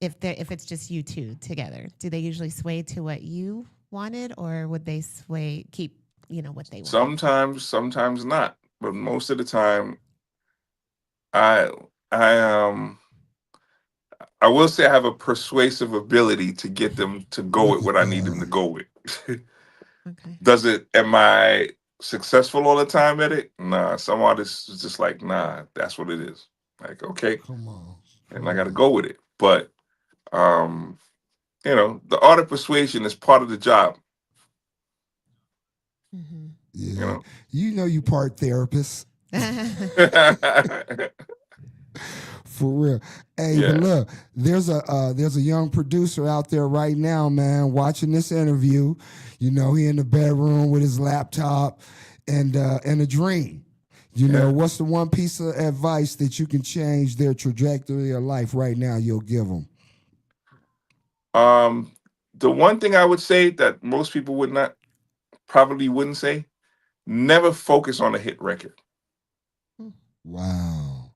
if it's just you two together, do they usually sway to what you wanted, or would they keep, what they wanted? Sometimes not. But most of the time I I I will say I have a persuasive ability to get them to go Look with at what I need them that. to go with. Okay. Am I successful all the time at it? Nah. Some artists is just like, nah, that's what it is. Like, okay, Come on, and I come gotta on. go with it. But um, the art of persuasion is part of the job, Mm-hmm. you Yeah, know. you know you part therapist for real. Hey, but Yeah. look, there's a young producer out there right now, man, watching this interview. You know, he in the bedroom with his laptop and a dream. You know, Yeah. what's the one piece of advice that you can change their trajectory of life right now? You'll give them. Um, the one thing I would say that most people probably wouldn't say, never focus on a hit record. Wow,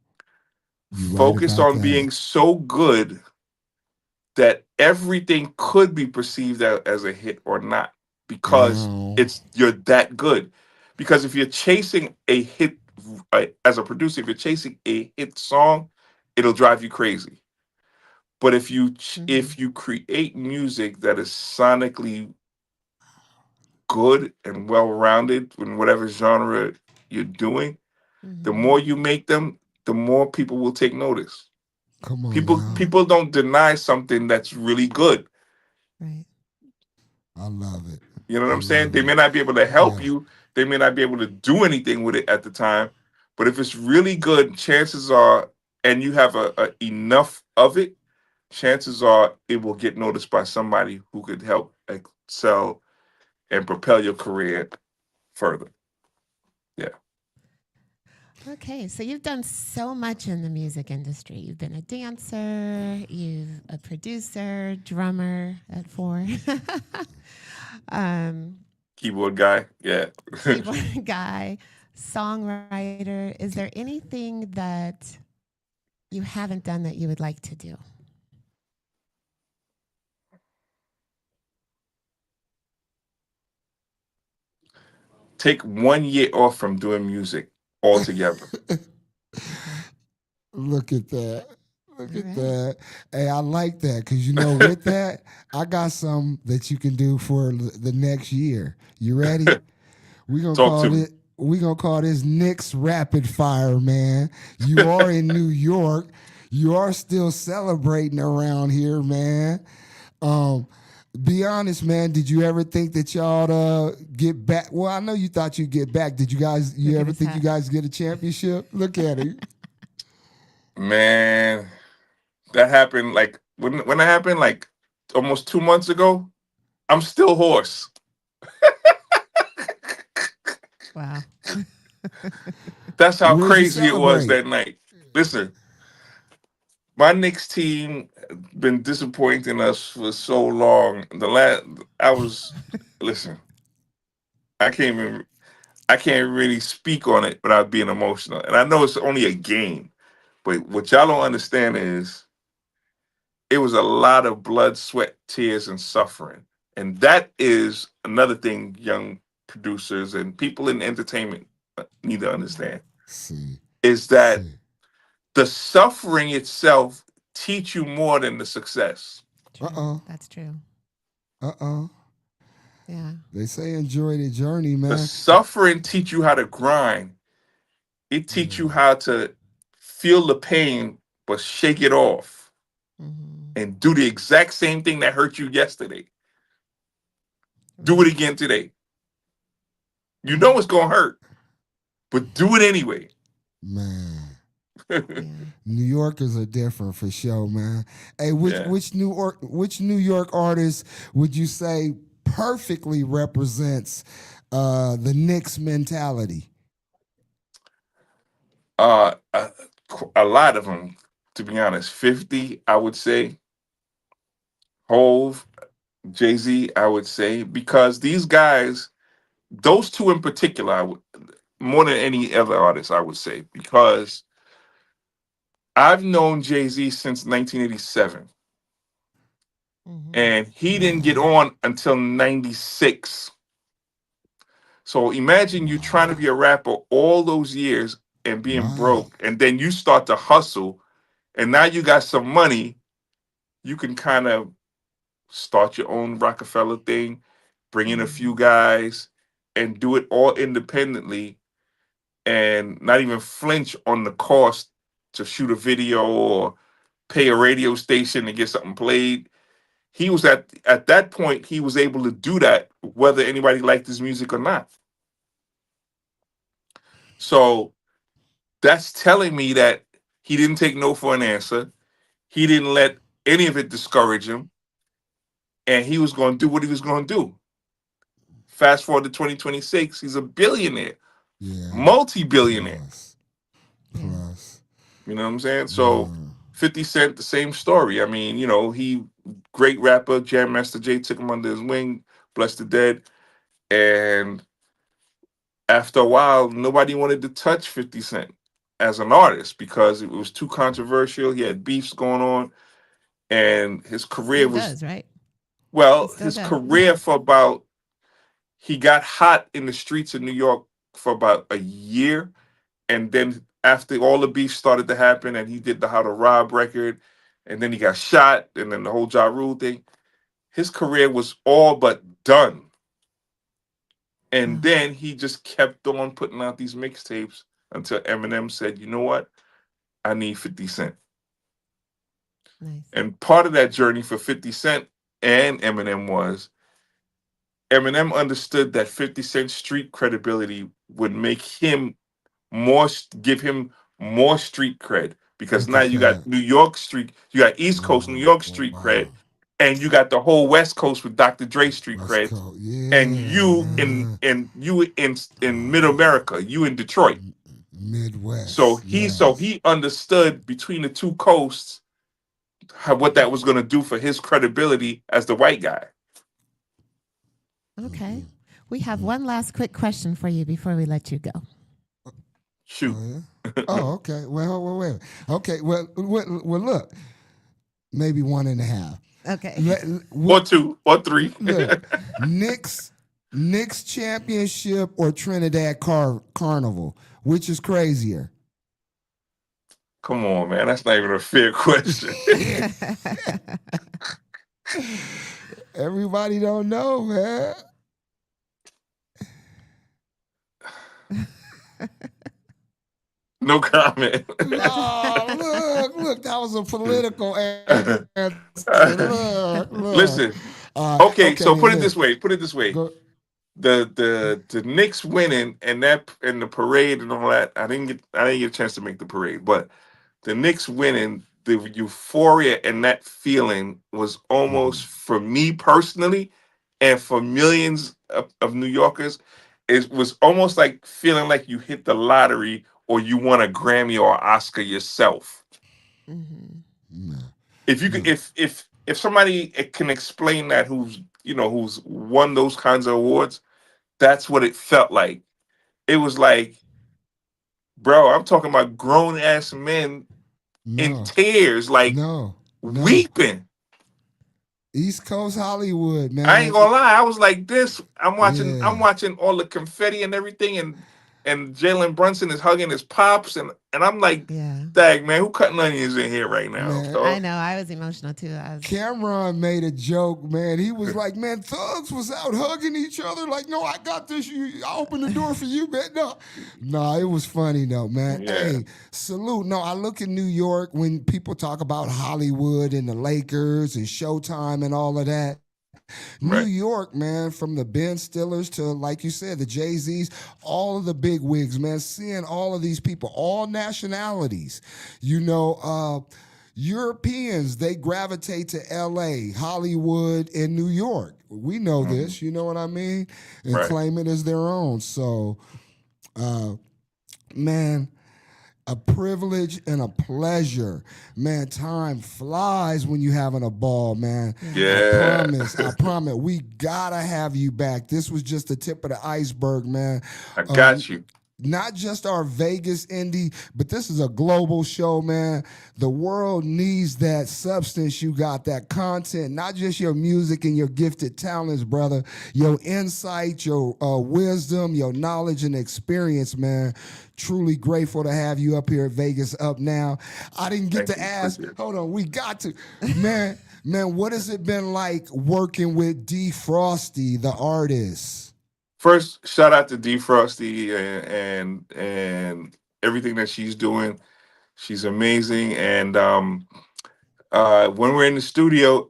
you right Focus about on that. being so good that everything could be perceived as a hit or not, because Wow. you're that good. Because if you're chasing a hit, as a producer, if you're chasing a hit song, it'll drive you crazy. But Mm-hmm. if you create music that is sonically good and well rounded in whatever genre you're doing, the Mm-hmm. more you make them, the more people will take notice. Come on People now. people don't deny something that's really good. Right. I love it. You know what I I'm saying? love They it. may not be able to help Yeah. you. They may not be able to do anything with it at the time. But if it's really good, chances are, and you have a enough of it, chances are it will get noticed by somebody who could help excel and propel your career further. Yeah. Okay, so you've done so much in the music industry. You've been a dancer, you've a producer, drummer at 4, um, Keyboard guy. Yeah. keyboard guy, songwriter. Is there anything that you haven't done that you would like to do? Take 1 year off from doing music altogether. Okay, Look at that. Look all at right. that. Hey, I like that because with that, I got some that you can do for the next year. You ready? We're gonna Talk call to me. it. We're gonna call this Nick's Rapid Fire, man. You are in New York. You are still celebrating around here, man. Um, be honest, man. Did you ever think that y'all get back? Well, I know you thought you'd get back. Did you guys? You Look at ever his think you hat. guys get a championship? Look at it. Man, that happened like when that happened like almost 2 months ago. I'm still hoarse. Wow. That's how Where'd you crazy it was celebrate? that night. Listen, My Knicks team been disappointing us for so long. I was listen. I can't even. I can't really speak on it without being emotional. And I know it's only a game, but what y'all don't understand is it was a lot of blood, sweat, tears, and suffering. And that is another thing young producers and people in entertainment need to understand See, is that see. the suffering itself teach you more than the success. Uh True. oh. That's true. Uh-oh. Yeah. They say enjoy the journey, The man. suffering teach you how to grind. It teach you Mm, how to feel the pain but shake it off Hmm. and do the exact same thing that hurt you yesterday. Do it Right. again today. You Yeah. know it's gonna hurt, but do it anyway. man. Yeah. New Yorkers are different for sure, man. Hey, which Yeah. which New York artist would you say perfectly represents the Knicks mentality? Uh, a, a lot of them, to be honest. 50, I would say. Hove, Jay Z, I would say, because these guys, those two in particular, more than any other artist, I would say, because I've known Jay Z since 1987, Hmm. and he didn't get Man, on until 96. So imagine you trying to wow, be a rapper all those years and being right. broke, and then you start to hustle, and now you got some money. You can kind of start your own Rockefeller thing, bring in a few Hmm. guys, and do it all independently, and not even flinch on the cost to shoot a video or pay a radio station to get something played. He was at that point, he was able to do that whether anybody liked his music or not. So that's telling me that he didn't take no for an answer. He didn't let any of it discourage him, and he was going to do what he was going to do. Fast forward to 2026, he's a billionaire, Yeah. multi-billionaire. Plus, Yeah. plus. You know what I'm saying? So Mm, 50 Cent, the same story. I mean, he great rapper, Jam Master Jay took him under his wing, blessed the dead. And after a while, nobody wanted to touch 50 Cent as an artist because it was too controversial. He had beefs going on, and his career Still was, does, right? He well, still his does. career for about, he got hot in the streets of New York for about a year. And then after all the beef started to happen, and he did the How to Rob record, and then he got shot, and then the whole Ja Rule thing, his career was all but done. And Wow. then he just kept on putting out these mixtapes until Eminem said, "You know what? I need 50 Cent." Nice. And part of that journey for 50 Cent and Eminem was Eminem understood that 50 Cent street credibility would make him more, give him more street cred, because what now you you got said. New York street, you got East Coast New Wow, York wow, street cred, wow. and you got the whole West Coast with Dr. Dre street West cred, Coast. and Yeah, you Mm. man. in Mid America, you in Detroit. So Midwest. he Yes. understood between the two coasts what that was going to do for his credibility as the white guy. Okay. Mm-mm. We have Mm. one last quick question for you before we let you go. Shoot. Oh yeah. Oh, okay. Well. Okay. Well. Look. Maybe one and a half. Okay. Let, Or what? two or three. Look. Knicks. Knicks championship or Trinidad Carnival? Which is crazier? Come on, man. That's not even a fair question. Everybody don't know, man. No comment. No, look, that was a political answer. Look. Listen, Okay, okay, then so look. put it this way. Go. The Knicks winning and that and the parade and all that. I didn't get a chance to make the parade, but the Knicks winning, the euphoria and that feeling was almost, Mhm. for me personally, and for millions of New Yorkers, it was almost like feeling like you hit the lottery or you won a Grammy or Oscar yourself. Hmm. If you could, if somebody can explain that, who's won those kinds of awards, that's what it felt like. It was like, bro, I'm talking about grown ass men in No, tears, like no, no. weeping. East Coast Hollywood, I ain't man. gonna lie, I was like this. I'm Yeah, watching all the confetti and everything, and Jalen Brunson is hugging his pops, and I'm like, Yeah. dag man, who cutting onions in here right now? man. I So know. I was emotional too. I was. Cameron made a joke, man. He was like, man, thugs was out hugging each other. Like, no, I got this. I opened the door for you, man. No, it was funny though, man. yeah, Hey, salute. No, I look in New York when people talk about Hollywood and the Lakers and Showtime and all of that. New right. York, man, from the Ben Stillers to, like you said, the Jay-Z's, all of the big wigs, man, seeing all of these people, all nationalities, Europeans, they gravitate to LA, Hollywood, and New York. We know this, you know what I mean? And Right. claim it as their own. So, man, a privilege and a pleasure. Man, time flies when you having a ball, man. Yeah. I promise. We gotta have you back. This was just the tip of the iceberg, man. I got you. Not just our Vegas indie, but this is a global show, man. The world needs that substance you got, that content, not just your music and your gifted talents, brother. Your insight, your wisdom, your knowledge and experience, man. Truly grateful to have you up here at Vegas Up Now. I didn't get Thank to you. ask. Appreciate it. Hold on, we got to. Man, what has it been like working with D Frosty, the artist? First, shout out to D Frosty and everything that she's doing. She's amazing. And when we're in the studio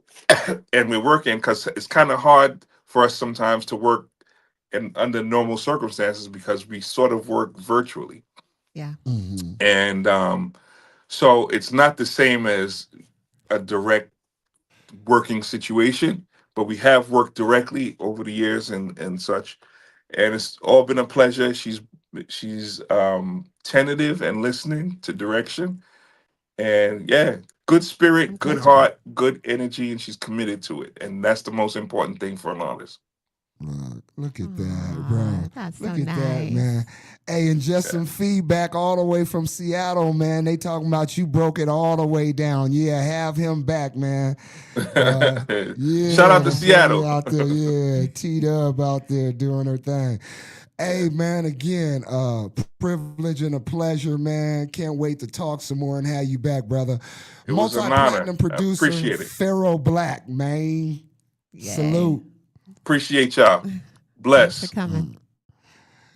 and we're working, because it's kind of hard for us sometimes to work under normal circumstances because we sort of work virtually. Yeah. Mm-hmm. And so it's not the same as a direct working situation, but we have worked directly over the years and such. And it's all been a pleasure. She's tentative and listening to direction, and yeah, good I'm spirit, good glad you. heart, good energy, and she's committed to it, and that's the most important thing for an artist. Look at that, Aw, bro. that's Look so at that, man. nice. Hey, and just some feedback all the way from Seattle, man. They talking about you broke it all the way down. Yeah, have him back, man. Shout Yeah, out to the family Seattle. out there. Yeah, T-Dub out there doing her thing. Hey, man, again, privilege and a pleasure, man. Can't wait to talk some more and have you back, brother. It was an honor. Multi-platinum I producer, appreciate it. Pharaoh Black, man. Yay. Salute. Appreciate y'all. Thanks for Bless. coming.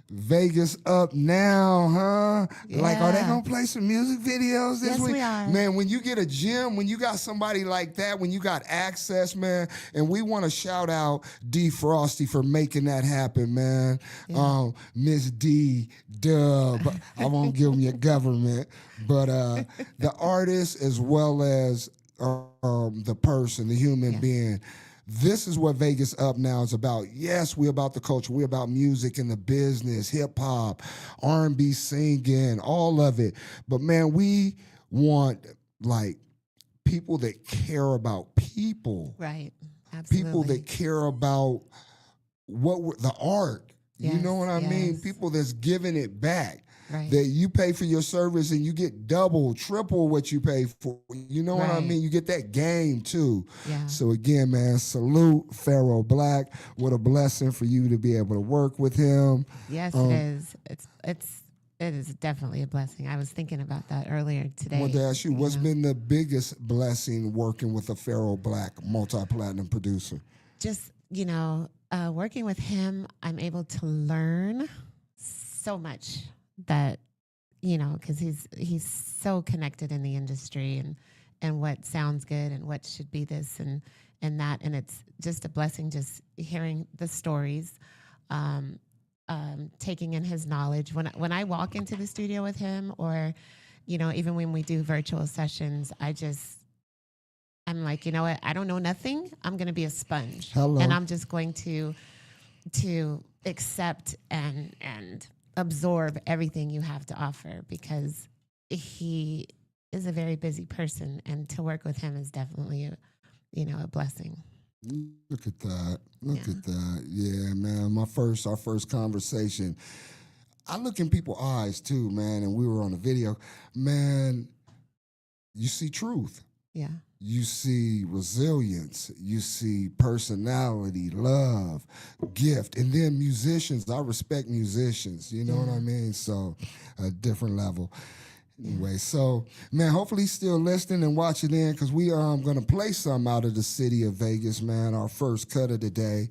Vegas Up Now, huh? Like, are they Yeah. gonna play some music videos this Yes, week? we are. Man, when you get a gym, when you got somebody like that, when you got access, man, and we want to shout out D Frosty for making that happen, man. Yeah. Miss D Dub. I won't give them your government, but the artist as well as the person, the human Yeah. being. This is what Vegas Up Now is about. Yes, we're about the culture. We're about music and the business, hip hop, R&B singing, all of it. But man, we want like people that care about people, Right. Absolutely. people that care about the art. You know what I mean? Yes. People that's giving it back. Right. That you pay for your service and you get double, triple what you pay for. You know what I Right. mean? You get that game too. Yeah. So again, man, salute Pharaoh Black. What a blessing for you to be able to work with him. Yes, it is. It is definitely a blessing. I was thinking about that earlier today. I wanted to ask you, what's know. been the biggest blessing working with a Pharaoh Black multi-platinum producer? Just, working with him, I'm able to learn so much that, because he's so connected in the industry and what sounds good and what should be this and that. And it's just a blessing just hearing the stories, taking in his knowledge. When I walk into the studio with him or, even when we do virtual sessions, I'm like, you know what? I don't know nothing. I'm going to be a sponge. Hello. And I'm just going to accept and absorb everything you have to offer because he is a very busy person, and to work with him is definitely a blessing. Look at that. Look at that. Yeah, man. Our first conversation. I look in people's eyes too, man, and we were on a video. Man, you see truth. Yeah. You see resilience. You see personality, love, gift. And then musicians. I respect musicians. You know what I mean? So a different level. Anyway, so, man, hopefully he's still listening and watching in, because we are going to play some out of the city of Vegas, man, our first cut of the day.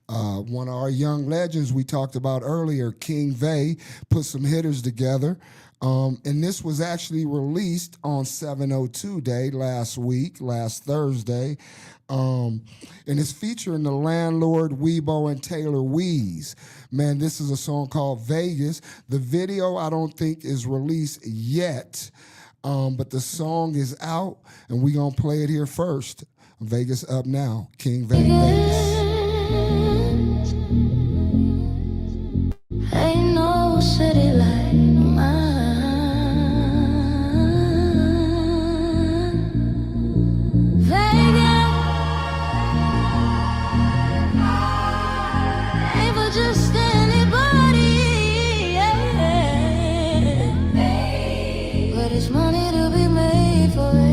One of our young legends we talked about earlier, King Vay, put some hitters together. And this was actually released on 702 Day last Thursday. And it's featuring the Landlord, Weebo, and Taylor Weeze. Man, this is a song called Vegas. The video I don't think is released yet, but the song is out, and we're going to play it here first. Vegas up now. King Vay, Vegas. Ain't no city like mine. Vegas ain't for just anybody, but it's money to be made for everybody.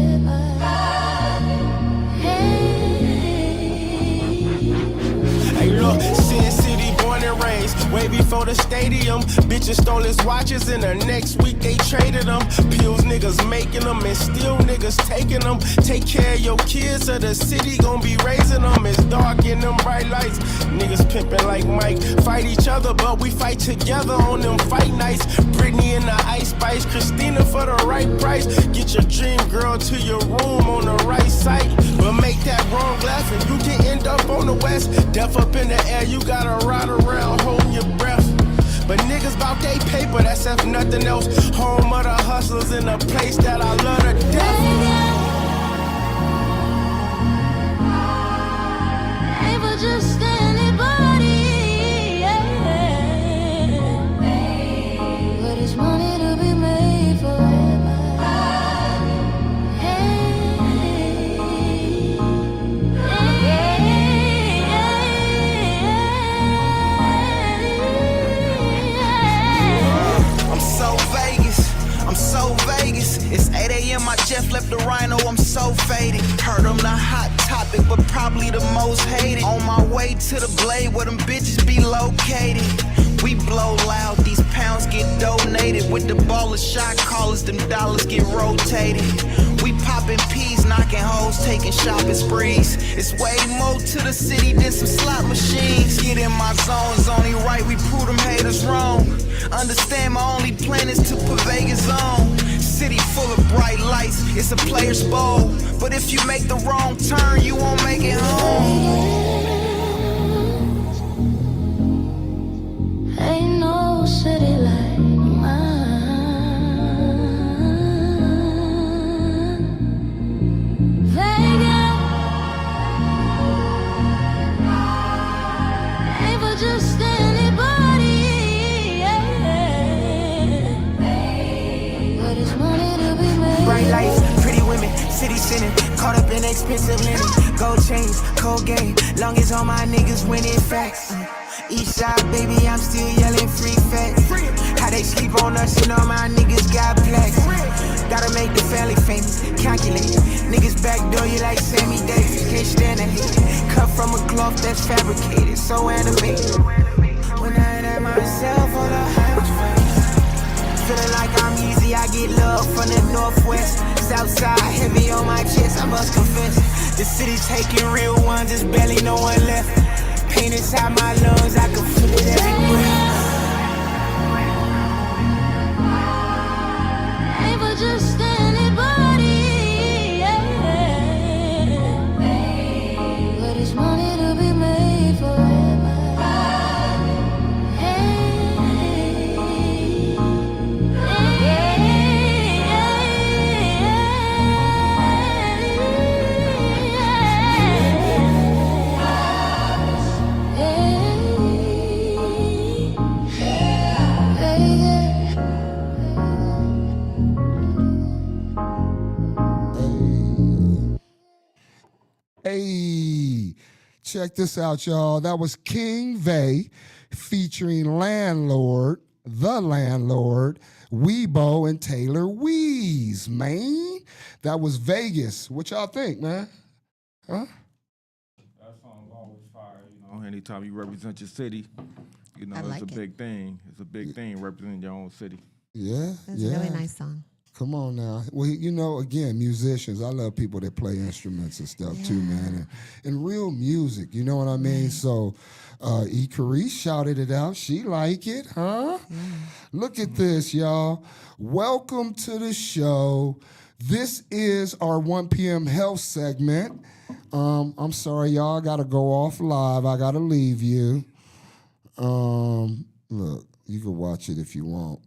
Hey, look, Sin City, born and raised, way before the stadium. Bitches stole his watches, and the next week they traded them. Pills niggas making them, and still niggas taking them. Take care of your kids, or the city gon' be raising them. It's dark in them bright lights. Niggas pimping like Mike. Fight each other, but we fight together on them fight nights. Britney in the Ice Spice, Christina for the right price. Get your dream girl to your room on the right site. But make that wrong left, and you can end up on the west. Death up in the air, you gotta ride around holding your breath. But niggas bout they paper, that's if nothing else. Home of the hustlers in a place that I love to death. Ain't for just anybody, but it's money to be made for I'm so Vegas. It's 8 a.m. I just left the Rhino. I'm so faded. Heard I'm the hot topic, but probably the most hated. On my way to the Blade where them bitches be located. We blow loud, these pounds get donated. With the baller shot callers, them dollars get rotated. We popping peas, knocking hoes, taking shopping sprees. It's way more to the city than some slot machines. Get in my zone, it's only right we prove them haters wrong. Understand my only plan is to put Vegas on. City full of bright lights, it's a player's bowl. But if you make the wrong turn, you won't make it home. ain't no city like mine. Vegas ain't for just anybody, but it's money to be made. Bright lights, pretty women, city sinning, caught up in expensive linen. Gold chains, cold game, long as all my niggas winning facts. East side, baby, I'm still yelling free facts. How they sleep on us and all my niggas got plaques. Gotta make the family famous, calculate. Niggas backdoor you like Sammy Davis, can't stand a hate. Cut from a cloth that's fabricated, so animated. When I ain't at myself on the highway, feeling like I'm easy, I get love from the northwest. Southside, heavy on my chest, I must confess. The city's taking real ones, there's barely no one left. Pain inside my lungs, I can feel it everywhere. Ain't for just anybody, but it's money to be made for everybody. Hey, check this out, y'all. That was King Vay featuring Landlord, the Landlord, Weebo, and Taylor Weeze, man. That was Vegas. What y'all think, man? Huh? That song's always fire, anytime you represent your city, like it's a big thing. It's a big thing representing your own city. Yeah, It's a really nice song. Come on now. Well, again, musicians. I love people that play instruments and stuff too, man. And real music, you know what I mean? So Carice shouted it out. She like it, huh? Yeah. Look at this, y'all. Welcome to the show. This is our 1 p.m. health segment. I'm sorry, y'all. I got to go off live. I got to leave you. Look, you can watch it if you want.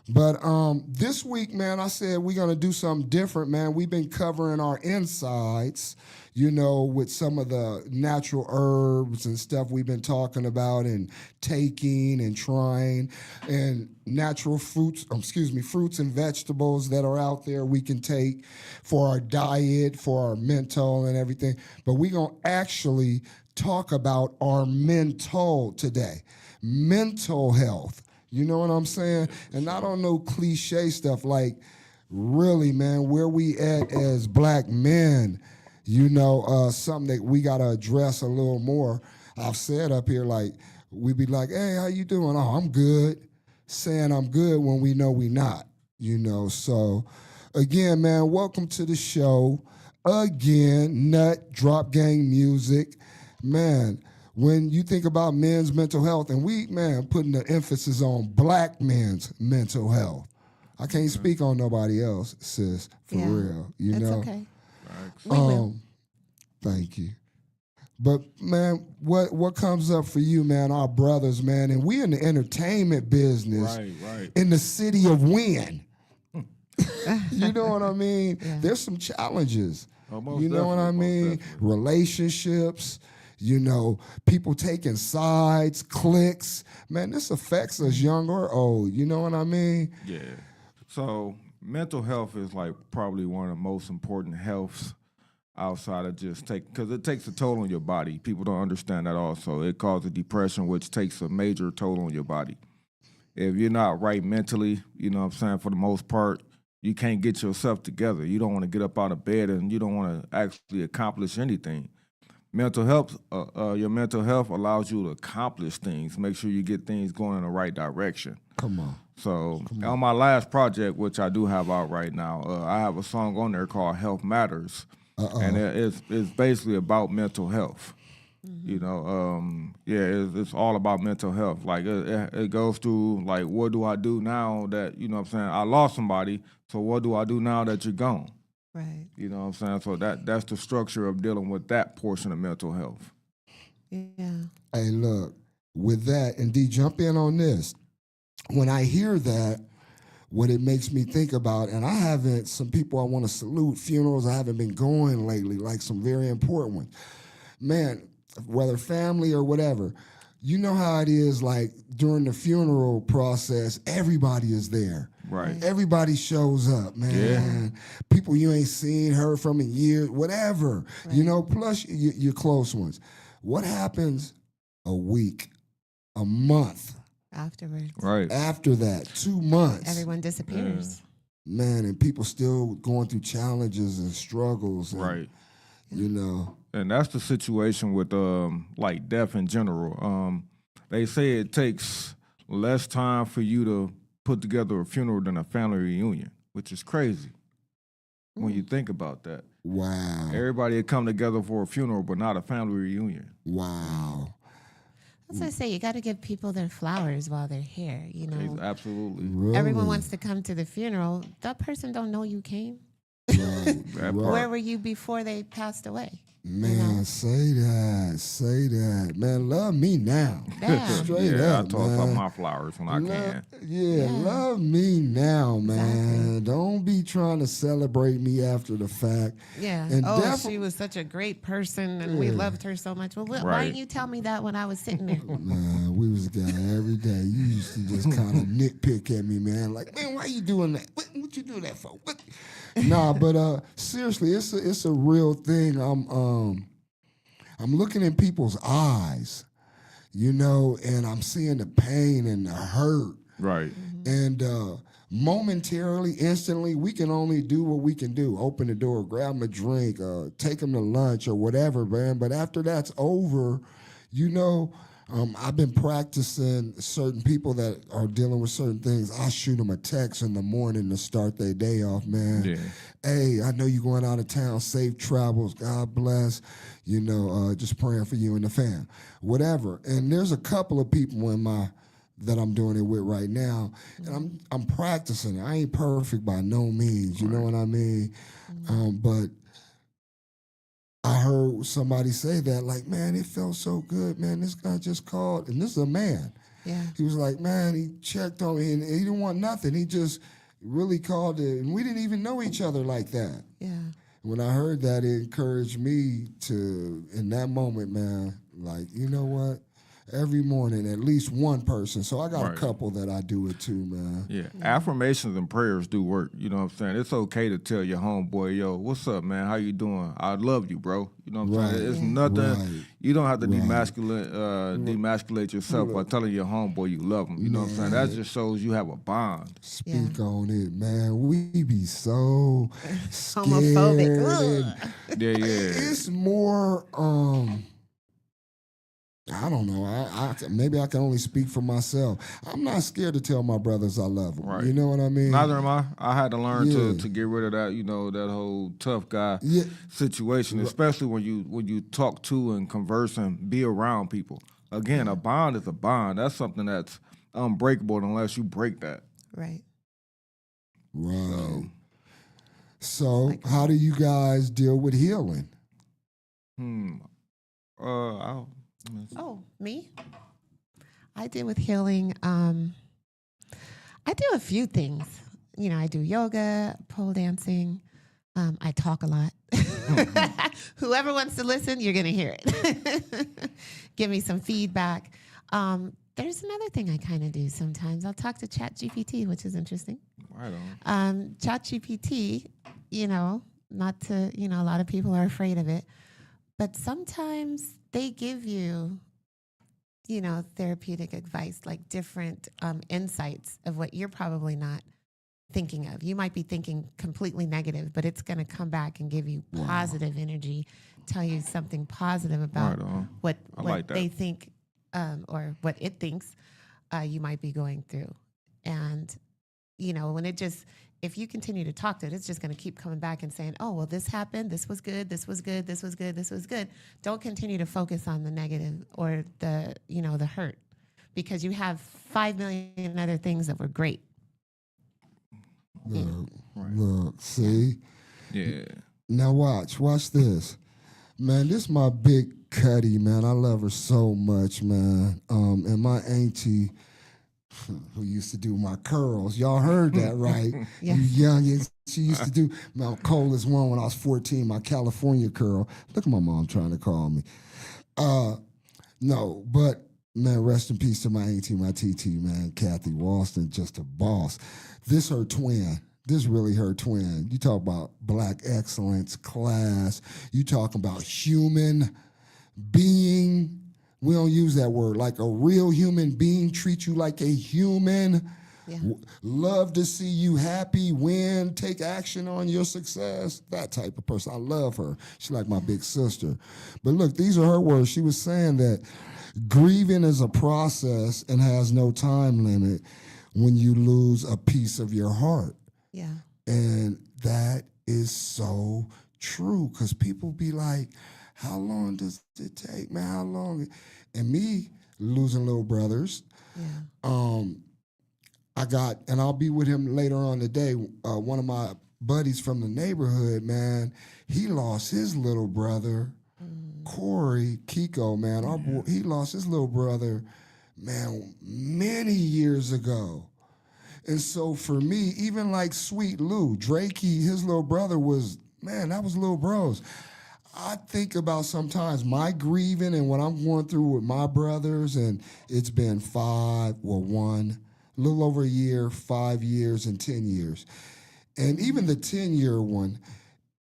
But this week, man, I said we're going to do something different, man. We've been covering our insides, with some of the natural herbs and stuff we've been talking about and taking and trying, and natural fruits and vegetables that are out there we can take for our diet, for our mental and everything. But we're going to actually talk about our mental today, mental health. You know what I'm saying? And I don't know cliche stuff like, really, man, where we at as black men, something that we got to address a little more. I've said up here, like, we be like, hey, how you doing? Oh, I'm good. Saying I'm good when we know we not, So, again, man, welcome to the show. Again, Nut, Drop Gang Music. Man, when you think about men's mental health, and putting the emphasis on black men's mental health. I can't speak on nobody else, sis, for real. It's okay. Thank you. But man, what comes up for you, man, our brothers, man, and we in the entertainment business in the city of Wynn. You know what I mean? Yeah. There's some challenges. You know what I mean? Relationships, people taking sides, cliques. Man, this affects us young or old. You know what I mean? Yeah. So mental health is like probably one of the most important healths outside of just because it takes a toll on your body. People don't understand that also. It causes depression, which takes a major toll on your body. If you're not right mentally, for the most part, you can't get yourself together. You don't want to get up out of bed and you don't want to actually accomplish anything. Mental health, your mental health allows you to accomplish things, make sure you get things going in the right direction. Come on. So on my last project, which I do have out right now, I have a song on there called Health Matters. And it's basically about mental health. Mm-hmm. It's all about mental health. Like it goes through like, what do I do now that, I lost somebody, so what do I do now that you're gone? Right. You know what I'm saying? So that's the structure of dealing with that portion of mental health. Yeah. Hey, look, with that, and D, jump in on this. When I hear that, what it makes me think about, and some people I want to salute, funerals I haven't been going lately, like some very important ones. Man, whether family or whatever, you know how it is, like during the funeral process, everybody is there. Right. Everybody shows up, man. Yeah. People you ain't seen, heard from in years, whatever. Right. Plus your close ones. What happens a week, a month? Afterwards. Right. After that, 2 months. Everyone disappears. Yeah. Man, and people still going through challenges and struggles. And, right. And that's the situation with like death in general. They say it takes less time for you to put together a funeral than a family reunion, which is crazy when you think about that. Wow. Everybody had come together for a funeral, but not a family reunion. Wow. That's what I say. You got to give people their flowers while they're here. Absolutely. Really? Everyone wants to come to the funeral. That person don't know you came. Right. Where were you before they passed away? Man, say that. Man, love me now. Damn. Straight yeah, up, I toss out my flowers when I can. Yeah, love me now, man. Exactly. Don't be trying to celebrate me after the fact. Yeah. And she was such a great person, and we loved her so much. Well, why didn't you tell me that when I was sitting there? Man, we was together every day. You used to just kind of nitpick at me, man. Like, man, why you doing that? What you do that for? What? Nah, but seriously, it's a real thing. I'm looking in people's eyes, and I'm seeing the pain and the hurt. Right. And momentarily, instantly, we can only do what we can do. Open the door, grab them a drink, take them to lunch or whatever, man. But after that's over, I've been practicing certain people that are dealing with certain things. I shoot them a text in the morning to start their day off, man. Yeah. Hey, I know you're going out of town. Safe travels. God bless. Just praying for you and the fam. Whatever. And there's a couple of people that I'm doing it with right now, and I'm practicing it. I ain't perfect by no means. You know what I mean? But I heard somebody say that, like, man, it felt so good, man. This guy just called, and this is a man. Yeah. He was like, man, he checked on me, and he didn't want nothing. He just really called it, and we didn't even know each other like that. Yeah. When I heard that, it encouraged me to, in that moment, man, like, you know what? Every morning, at least one person. So I got a couple that I do it too, man. Yeah. Affirmations and prayers do work. You know what I'm saying? It's okay to tell your homeboy, yo, what's up, man? How you doing? I love you, bro. You know what I'm saying? It's nothing. You don't have to demasculate yourself by telling your homeboy you love him. You know what I'm saying? That just shows you have a bond. Speak on it, man. We be so scared. Homophobic. Yeah. It's more, I don't know. I maybe I can only speak for myself. I'm not scared to tell my brothers I love them. Right. You know what I mean? Neither am I. I had to learn to get rid of that, that whole tough guy situation, especially when you talk to and converse and be around people. Again, a bond is a bond. That's something that's unbreakable unless you break that. Right. Right. So how do you guys deal with healing? Oh, me? I deal with healing. I do a few things. I do yoga, pole dancing. I talk a lot. Whoever wants to listen, you're going to hear it. Give me some feedback. There's another thing I kind of do sometimes. I'll talk to ChatGPT, which is interesting. Right on. ChatGPT, not to, a lot of people are afraid of it. But sometimes they give you, therapeutic advice, like different insights of what you're probably not thinking of. You might be thinking completely negative, but it's going to come back and give you positive energy, tell you something positive about what they think or what it thinks you might be going through. And, if you continue to talk to it, it's just going to keep coming back and saying, oh, well, this happened. This was good. This was good. This was good. This was good. Don't continue to focus on the negative or the hurt, because you have 5 million other things that were great. Look, see? Yeah. Now watch this. Man, this my big Cuddy, man. I love her so much, man. And my auntie, who used to do my curls. Y'all heard that, right? Yeah. You youngins. She used to do my coldest one when I was 14, my California curl. Look at my mom trying to call me. No, but, man, rest in peace to my auntie, my TT, man, Kathy Walston, just a boss. This her twin. This really her twin. You talk about black excellence, class. You talk about human being. We don't use that word. Like a real human being, treat you like a human. Yeah. Love to see you happy, win, take action on your success. That type of person. I love her. She's like my big sister. But look, these are her words. She was saying that grieving is a process and has no time limit when you lose a piece of your heart. Yeah. And that is so true, because people be like, how long does it take, man? How long? And me losing little brothers, and I'll be with him later on today. One of my buddies from the neighborhood, man, he lost his little brother, Corey Kiko, man. He lost his little brother, man, many years ago. And so for me, even like Sweet Lou, Drakey, his little brother was, man, that was little bros. I think about sometimes my grieving and what I'm going through with my brothers, and it's been a little over a year, 5 years, and 10 years. And even the 10-year one,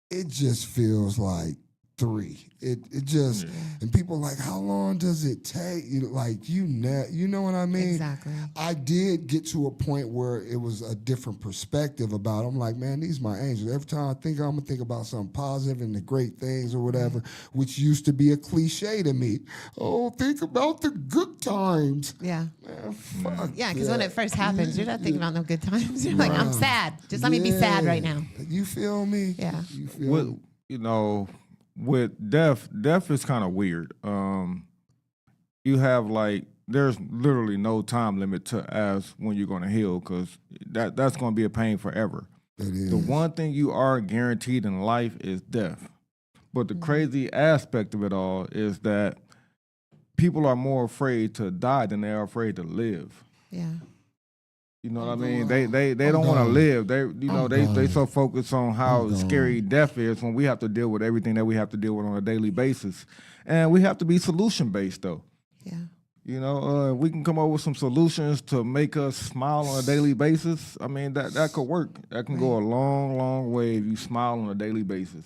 it just feels like 3. It just, and people like, how long does it take? Like, you know what I mean? Exactly. I did get to a point where it was a different perspective about it. I'm like, man, these my angels. Every time I think, I'm going to think about something positive and the great things or whatever, which used to be a cliche to me. Oh, think about the good times. Yeah. Man, fuck Yeah, because when it first happens, you're not thinking about no good times. You're like, I'm sad. Just let me be sad right now. You feel me? Yeah. You feel me? You know, with death is kind of weird. You have like, there's literally no time limit to as when you're going to heal, because that's going to be a pain forever. It is. The one thing you are guaranteed in life is death. But the crazy aspect of it all is that people are more afraid to die than they are afraid to live. Yeah. You know what I mean? They don't want to live. They so focused on how scary death is when we have to deal with everything that we have to deal with on a daily basis. And we have to be solution based though. Yeah. You know, we can come up with some solutions to make us smile on a daily basis. I mean, that could work. That can go a long, long way if you smile on a daily basis.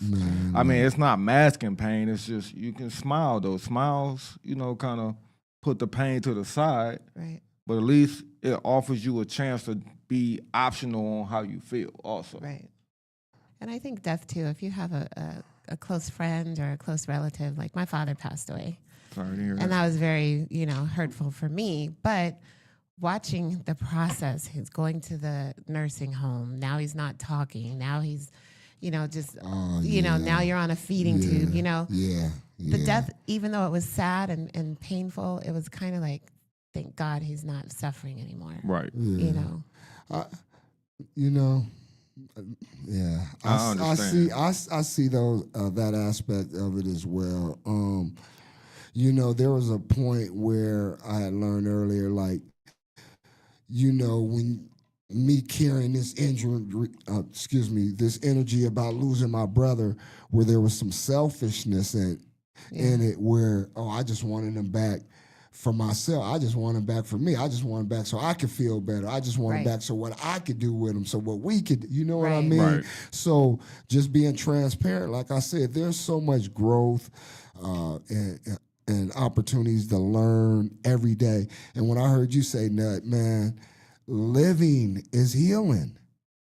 I mean, it's not masking pain. It's just you can smile. Those smiles, you know, kind of put the pain to the side. Right. But at least it offers you a chance to be optional on how you feel also. Right. And I think death, too, if you have a close friend or a close relative, like my father passed away. Sorry to hear that. And that was very, hurtful for me. But watching the process, he's going to the nursing home. Now he's not talking. Now he's, now you're on a feeding tube, Yeah. The death, even though it was sad and painful, it was kind of like, thank God he's not suffering anymore. Right. Yeah. Yeah. I understand. I see those that aspect of it as well. There was a point where I had learned earlier, like, when me carrying this this energy about losing my brother, where there was some selfishness in it, where I just wanted him back for myself. I just want him back for me. I just want him back so I could feel better. I just want him back so what I could do with him, so what we could, what I mean? Right. So just being transparent, like I said, there's so much growth and opportunities to learn every day. And when I heard you say, Nut, man, living is healing.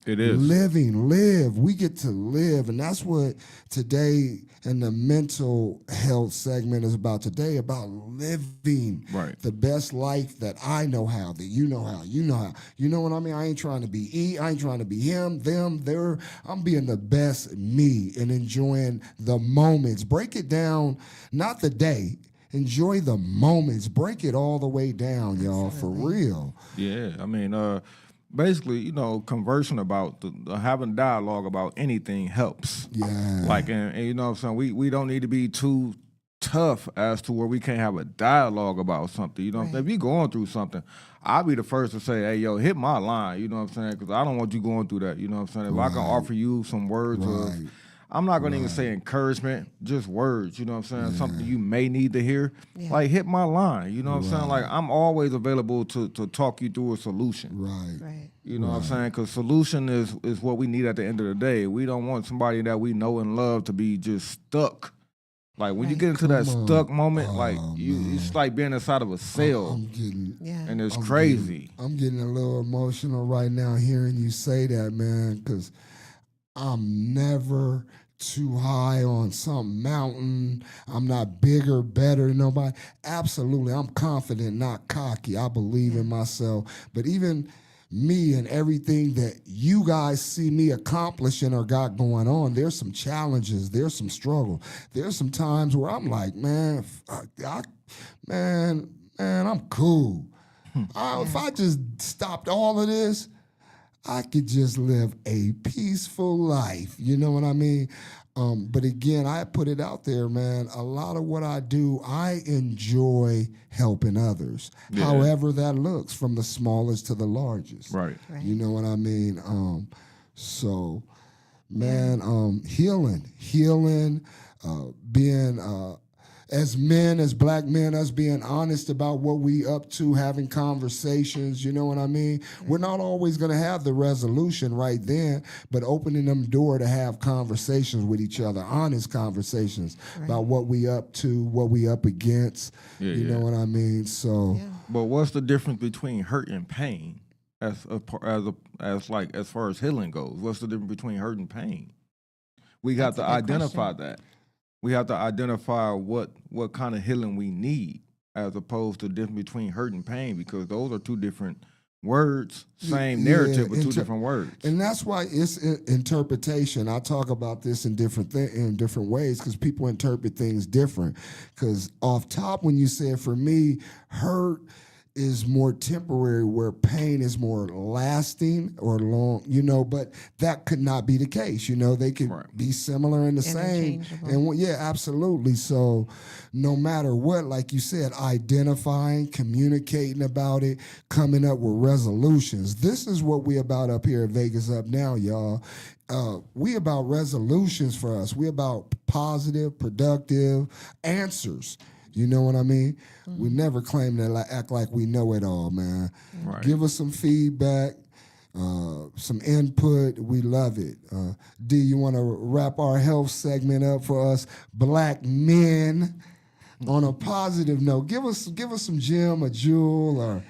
It is. Live. We get to live. And that's what today in the mental health segment is about today, about living the best life that I know how, that you know how, you know how. You know what I mean? I ain't trying to be I ain't trying to be him, them, their. I'm being the best me and enjoying the moments. Break it down, not the day. Enjoy the moments. Break it all the way down, y'all, for real. Yeah, I mean, basically, conversing about having dialogue about anything helps. Yeah. Like, and you know what I'm saying? We don't need to be too tough as to where we can't have a dialogue about something. If you're going through something, I'll be the first to say, hey, yo, hit my line. You know what I'm saying? Because I don't want you going through that. You know what I'm saying? If I can offer you some words of, I'm not going to even say encouragement, just words, you know what I'm saying? Something you may need to hear. Yeah. Like, hit my line, you know what I'm saying? Like, I'm always available to talk you through a solution. Right. You know what I'm saying? Because solution is what we need at the end of the day. We don't want somebody that we know and love to be just stuck. Like, when you get into that stuck moment, it's like being inside of a cell. I'm getting, and it's crazy. I'm getting a little emotional right now hearing you say that, man, because I'm never too high on some mountain. I'm not bigger, better than nobody. Absolutely, I'm confident, not cocky. I believe in myself. But even me and everything that you guys see me accomplishing or got going on, there's some challenges, there's some struggle. There's some times where I'm like, man, I'm cool. If I just stopped all of this, I could just live a peaceful life. You know what I mean? But again, I put it out there, man. A lot of what I do, I enjoy helping others. Yeah. However that looks, from the smallest to the largest. Right. You know what I mean? Healing, being, as men, as black men, us being honest about what we up to, having conversations, you know what I mean? We're not always going to have the resolution right then, but opening them door to have conversations with each other, honest conversations about what we up to, what we up against, you know what I mean? So, but what's the difference between hurt and pain as far as healing goes? What's the difference between hurt and pain? We got to identify that. We have to identify what kind of healing we need, as opposed to the difference between hurt and pain, because those are two different words, same narrative, but two different words. And that's why it's interpretation. I talk about this in different ways because people interpret things different. Because off top, when you say, for me, hurt is more temporary, where pain is more lasting or long, you know, but that could not be the case. You know, they could be similar and the same. And yeah, absolutely. So no matter what, like you said, identifying, communicating about it, coming up with resolutions. This is what we about up here at Vegas Up Now, y'all. We about resolutions for us. We about positive, productive answers. You know what I mean? We never claim to act like we know it all, man. Give us some feedback, some input. We love it. D, you want to wrap our health segment up for us black men on a positive note? Give us some gem, a jewel, or,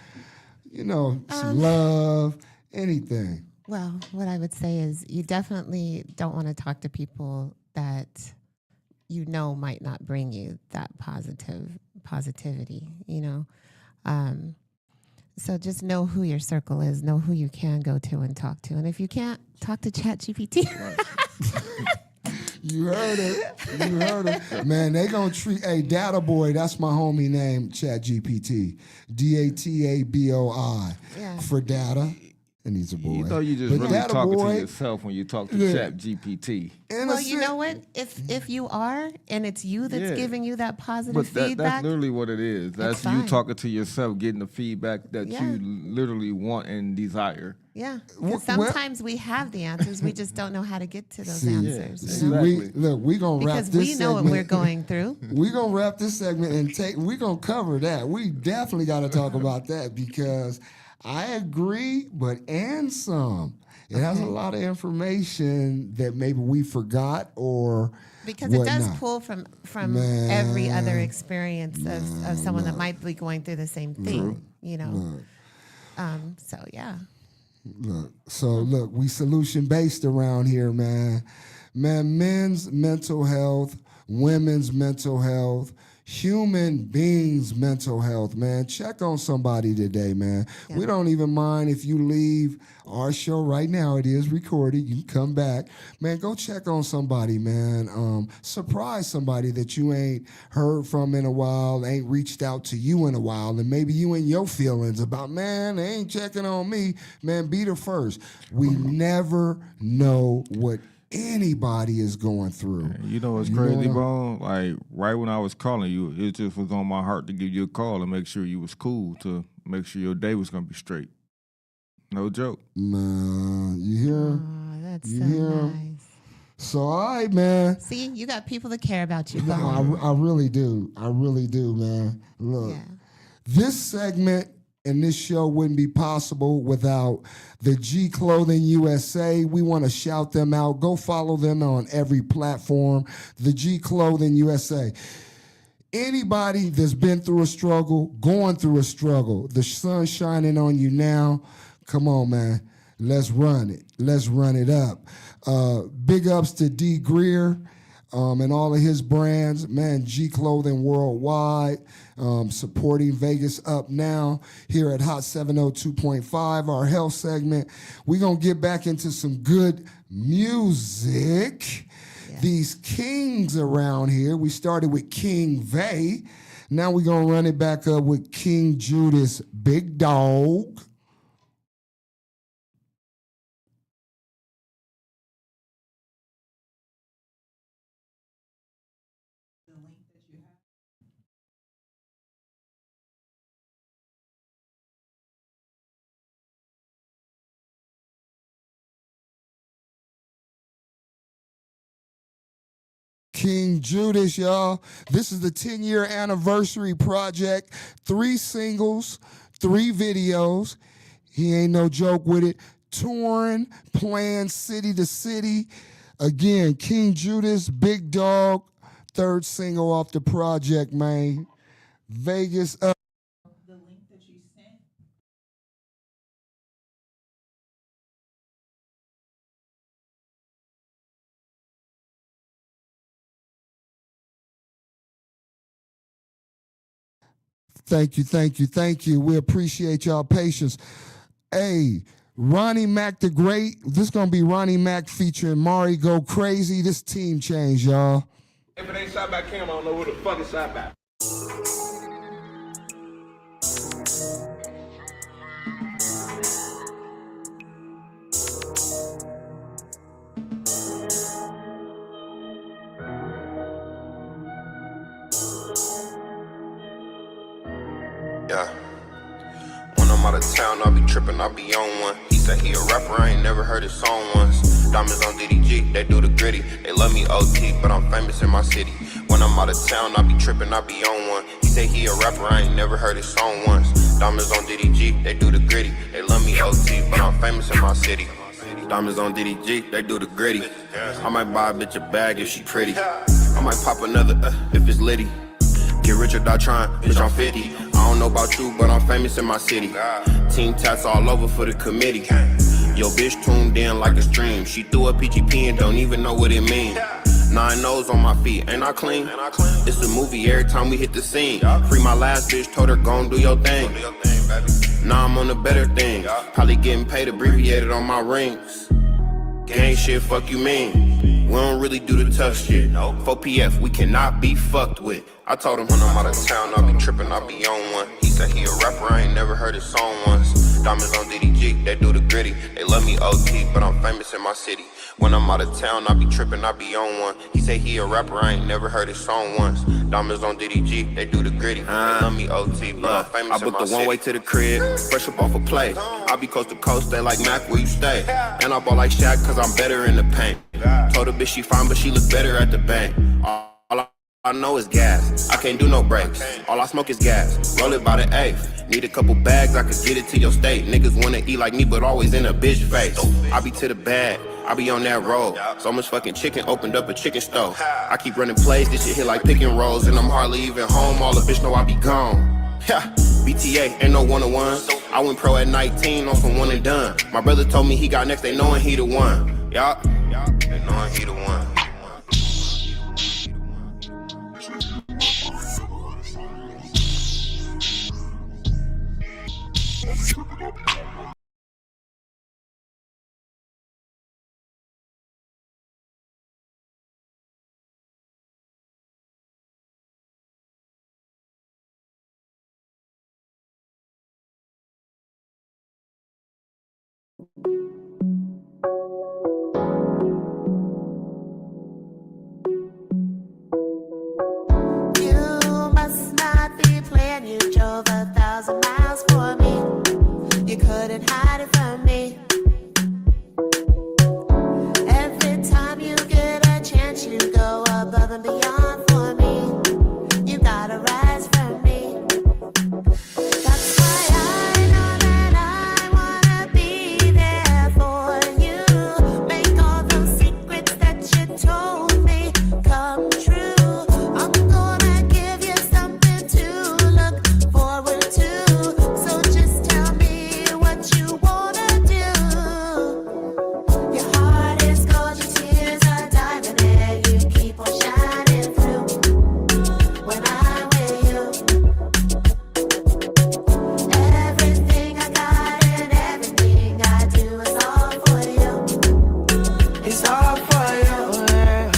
you know, some love, anything. Well, what I would say is you definitely don't want to talk to people that you know might not bring you that positivity, you know. So just know who your circle is, know who you can go to and talk to. And if you can't, talk to ChatGPT. You heard it. Man, they gonna treat, Data Boy, that's my homie name, ChatGPT. DATABOI. Yeah. For data. And he's a boy. You know, you just really talking to yourself when you talk to ChatGPT. Well, you know what? If you are, and it's you that's giving you that positive feedback. That's literally what it is. That's you talking to yourself, getting the feedback that you literally want and desire. Yeah. Because sometimes we have the answers. We just don't know how to get to those answers. You know? We're going to wrap this segment. Because we know what we're going through. We're going to wrap this segment and we're going to cover that. We definitely got to talk about that because I agree, and some. It has a lot of information that maybe we forgot or because it does pull from every other experience of someone that might be going through the same thing, you know. So yeah. Look, we solution based around here, man. Man, men's mental health, women's mental health, human beings' mental health, man. Check on somebody today, man. Yeah. We don't even mind if you leave our show right now. It is recorded. You can come back. Man, go check on somebody, man. Surprise somebody that you ain't heard from in a while, ain't reached out to you in a while, and maybe you in your feelings about, man, they ain't checking on me. Man, be the first. We never know what anybody is going through. You know what's crazy, bro? Like, right when I was calling you, it just was on my heart to give you a call and make sure you was cool, to make sure your day was going to be straight. No joke. Man, you hear? Oh, that's so nice. So, all right, man. See, you got people that care about you. No, I really do. I really do, man. Look, this segment and this show wouldn't be possible without the G Clothing USA. We want to shout them out. Go follow them on every platform. The G Clothing USA. Anybody that's been through a struggle, going through a struggle, the sun's shining on you now. Come on, man. Let's run it. Let's run it up. Big ups to D. Greer. And all of his brands, man, G Clothing Worldwide, supporting Vegas Up Now here at Hot 702.5, our health segment. We're going to get back into some good music. Yeah. These kings around here, we started with King Vay. Now we're going to run it back up with King Judas, Big Dog. King Judas, y'all. This is the 10-year anniversary project. 3 singles, 3 videos. He ain't no joke with it. Touring, playing city to city. Again, King Judas, Big Dog, 3rd single off the project, man. Vegas up. The link that you sent. Thank you. We appreciate y'all patience. Hey, Ronnie Mac the Great. This gonna be Ronnie Mac featuring Mari Go Crazy. This team change, y'all. If it ain't shot by Cam, I don't know who the fuck it's shot by. Yeah. When I'm out of town, I'll be tripping, I'll be on one. He said he a rapper, I ain't never heard his song once. Diamonds on DDG, they do the gritty. They love me OT, but I'm famous in my city. When I'm out of town, I'll be tripping, I'll be on one. He said he a rapper, I ain't never heard his song once. Diamonds on DDG, they do the gritty. They love me OT, but I'm famous in my city. Diamonds on DDG, they do the gritty. I might buy a bitch a bag if she pretty. I might pop another if it's litty. Get rich or die trying, bitch, I'm 50. I don't know about you, but I'm famous in my city. Team tats all over for the committee. Yo, bitch tuned in like a stream. She threw a PGP and don't even know what it mean. 9 O's on my feet, ain't I clean? It's a movie every time we hit the scene. Free my last bitch, told her gon' do your thing. Now I'm on a better thing. Probably getting paid abbreviated on my rings. Gang shit, fuck you mean? We don't really do the tough shit. 4PF, we cannot be fucked with. I told him when I'm out of town, I'll be tripping, I'll be on one. He said he a rapper, I ain't never heard his song once. Diamonds on DDG, they do the gritty. They love me OT, but I'm famous in my city. When I'm out of town, I'll be tripping, I'll be on one. He said he a rapper, I ain't never heard his song once. Diamonds on DDG, they do the gritty. They love me OT, but I'm famous in my city. I booked the one way to the crib, fresh up off a play. I be coast to coast, they like Mac, where you stay? And I ball like Shaq, cause I'm better in the paint. Told the bitch she fine, but she look better at the bank. All I know is gas, I can't do no breaks. All I smoke is gas, roll it by the eighth. Need a couple bags, I could get it to your state. Niggas wanna eat like me, but always in a bitch face. I be to the bag, I be on that road. So much fucking chicken, opened up a chicken stove. I keep running plays, this shit hit like pick and rolls. And I'm hardly even home, all the bitch know I be gone. BTA, ain't no one-on-ones. I went pro at 19 on some one and done. My brother told me he got next, they knowin' he the one. Yup, they knowin' he the one. You must not be playing. You drove 1,000 miles for me. You couldn't hide it from me. Every time you get a chance, you go above and beyond for me. You gotta rise from me. That's why I know that I wanna be there for you. Make all those secrets that you told me come true. I'm gonna give you something to look forward to. So just tell me what you wanna do. Your heart is gold, your tears are diamond, and you keep on shining through when I'm with you. Everything I got and everything I do is all for you. It's all for you, yeah.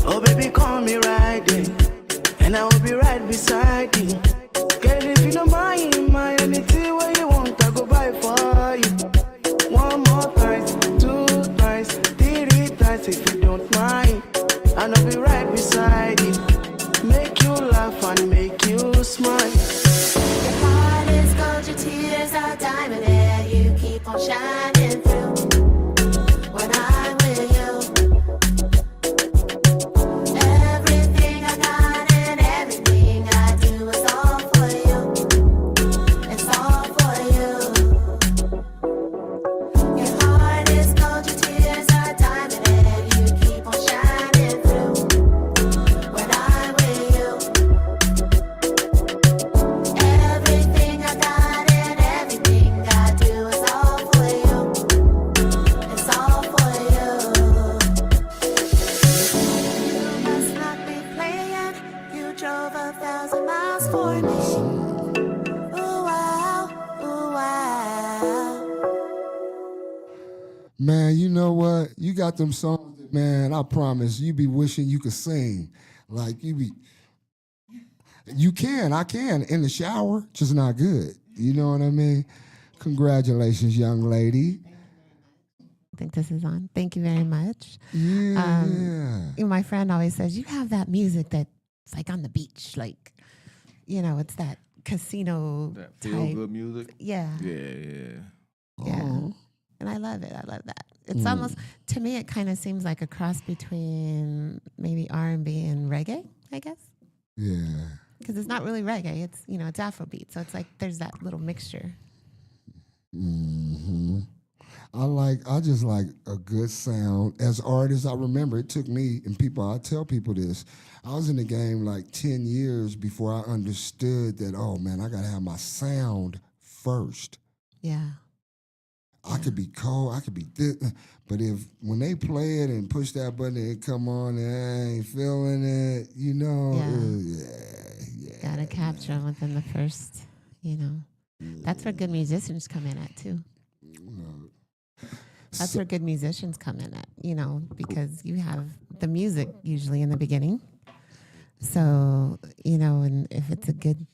Oh, baby, call me right there, and I will be right beside you. Girl, if you don't mind anything what you want, I go buy for you. One more time, 2 times, 3 times, if you don't mind, and I'll be right beside you. Make you laugh and make you smile. Your heart is gold, your tears are diamond, and you keep on shining through when I'm with you. drove 1,000 miles for me. Ooh, wow, ooh, wow. Man, you know what? You got them songs that, man, I promise, you be wishing you could sing. Like, I can, in the shower, just not good. You know what I mean? Congratulations, young lady. I think this is on. Thank you very much. Yeah. My friend always says, you have that music that's like on the beach. Like, it's that casino That type. feel good music. Yeah. Yeah. Yeah. And I love it. I love that. It's almost, to me, it kind of seems like a cross between maybe R&B and reggae, I guess. Yeah. Because it's not really reggae. It's, it's Afrobeat. So it's like there's that little mixture. Mm-hmm. I just like a good sound. As artists, I remember it took me, and I tell people this, I was in the game like 10 years before I understood that, oh man, I gotta have my sound first. Yeah. I could be cold, I could be this, but when they play it and push that button and it come on and I ain't feeling it, Gotta capture them within the first, That's where good musicians come in at too. That's where good musicians come in at, because you have the music usually in the beginning. So, and if it's a good,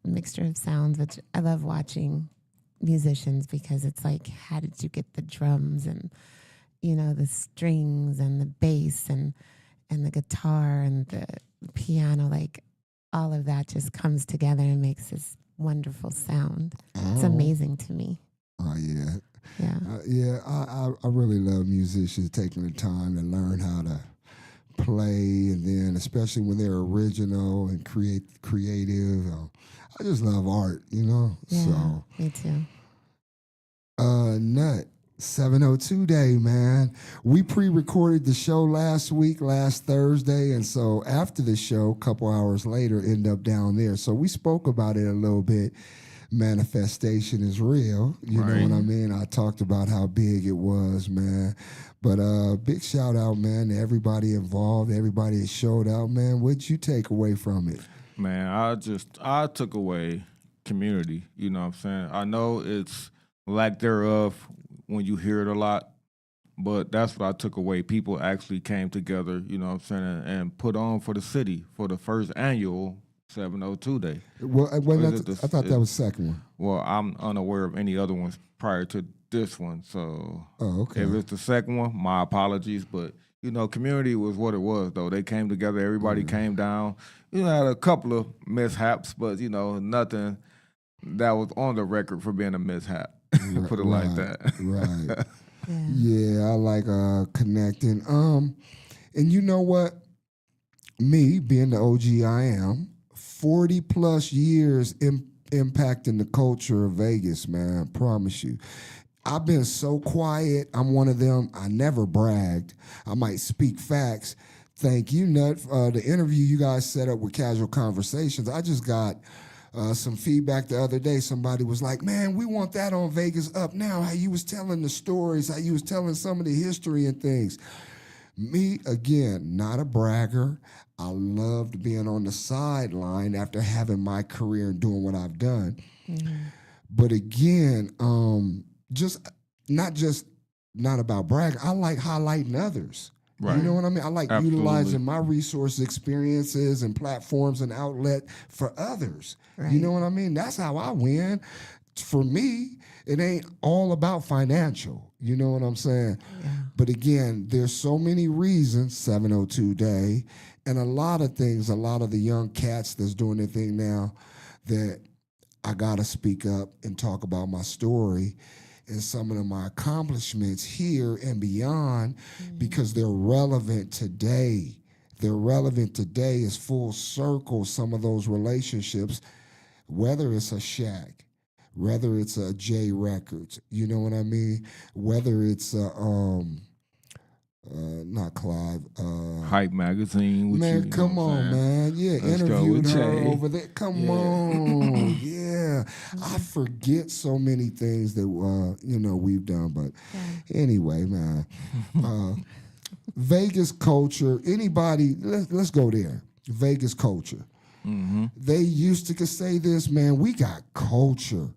mixture of sounds, which I love watching musicians because it's like, how did you get the drums and, the strings and the bass and the guitar and the piano, like all of that just comes together and makes this wonderful sound. It's amazing to me. Oh, yeah. Yeah. I really love musicians taking the time to learn how to play, and then especially when they're original and creative. I just love art, Yeah, so me too. Nut 702 day, man. We pre-recorded the show last Thursday, and so after the show, a couple hours later, end up down there. So we spoke about it a little bit. Manifestation is real, you know what I mean? I talked about how big it was, man. But big shout out, man, to everybody involved, everybody that showed out, man. What'd you take away from it? Man, I took away community, you know what I'm saying? I know it's lack thereof when you hear it a lot, but that's what I took away. People actually came together, you know what I'm saying, and put on for the city for the first annual 702 day. Well, I thought that was the second one. Well, I'm unaware of any other ones prior to this one. So okay. If it's the second one, my apologies. But, community was what it was, though. They came together. Everybody came down. Had a couple of mishaps, but, nothing that was on the record for being a mishap. Put it like that. Right. Yeah, I like connecting. And you know what? Me, being the OG I am, 40 plus years impacting the culture of Vegas, man, I promise you. I've been so quiet. I'm one of them. I never bragged. I might speak facts. Thank you, Nut. The interview you guys set up with Casual Conversations, I just got some feedback the other day. Somebody was like, man, we want that on Vegas Up Now, how you was telling the stories, how you was telling some of the history and things. Me, again, not a bragger. I loved being on the sideline after having my career and doing what I've done. Mm-hmm. But again, not about bragging. I like highlighting others. Right. You know what I mean? I like utilizing my resources, experiences, and platforms and outlet for others. Right. You know what I mean? That's how I win. For me, it ain't all about financial. You know what I'm saying? Yeah. But again, there's so many reasons, 702 Day, and a lot of things, a lot of the young cats that's doing their thing now, that I got to speak up and talk about my story and some of my accomplishments here and beyond, because they're relevant today. They're relevant today. It's full circle, some of those relationships, whether it's a Shaq, whether it's a J Records, you know what I mean? Whether it's a, not Clive. Hype Magazine. Man, come on, man. Yeah, interviewed her over there. Come on. Yeah. I forget so many things that, we've done. But anyway, man. Vegas culture, anybody, let's go there. Vegas culture. They used to say this, man, we got culture.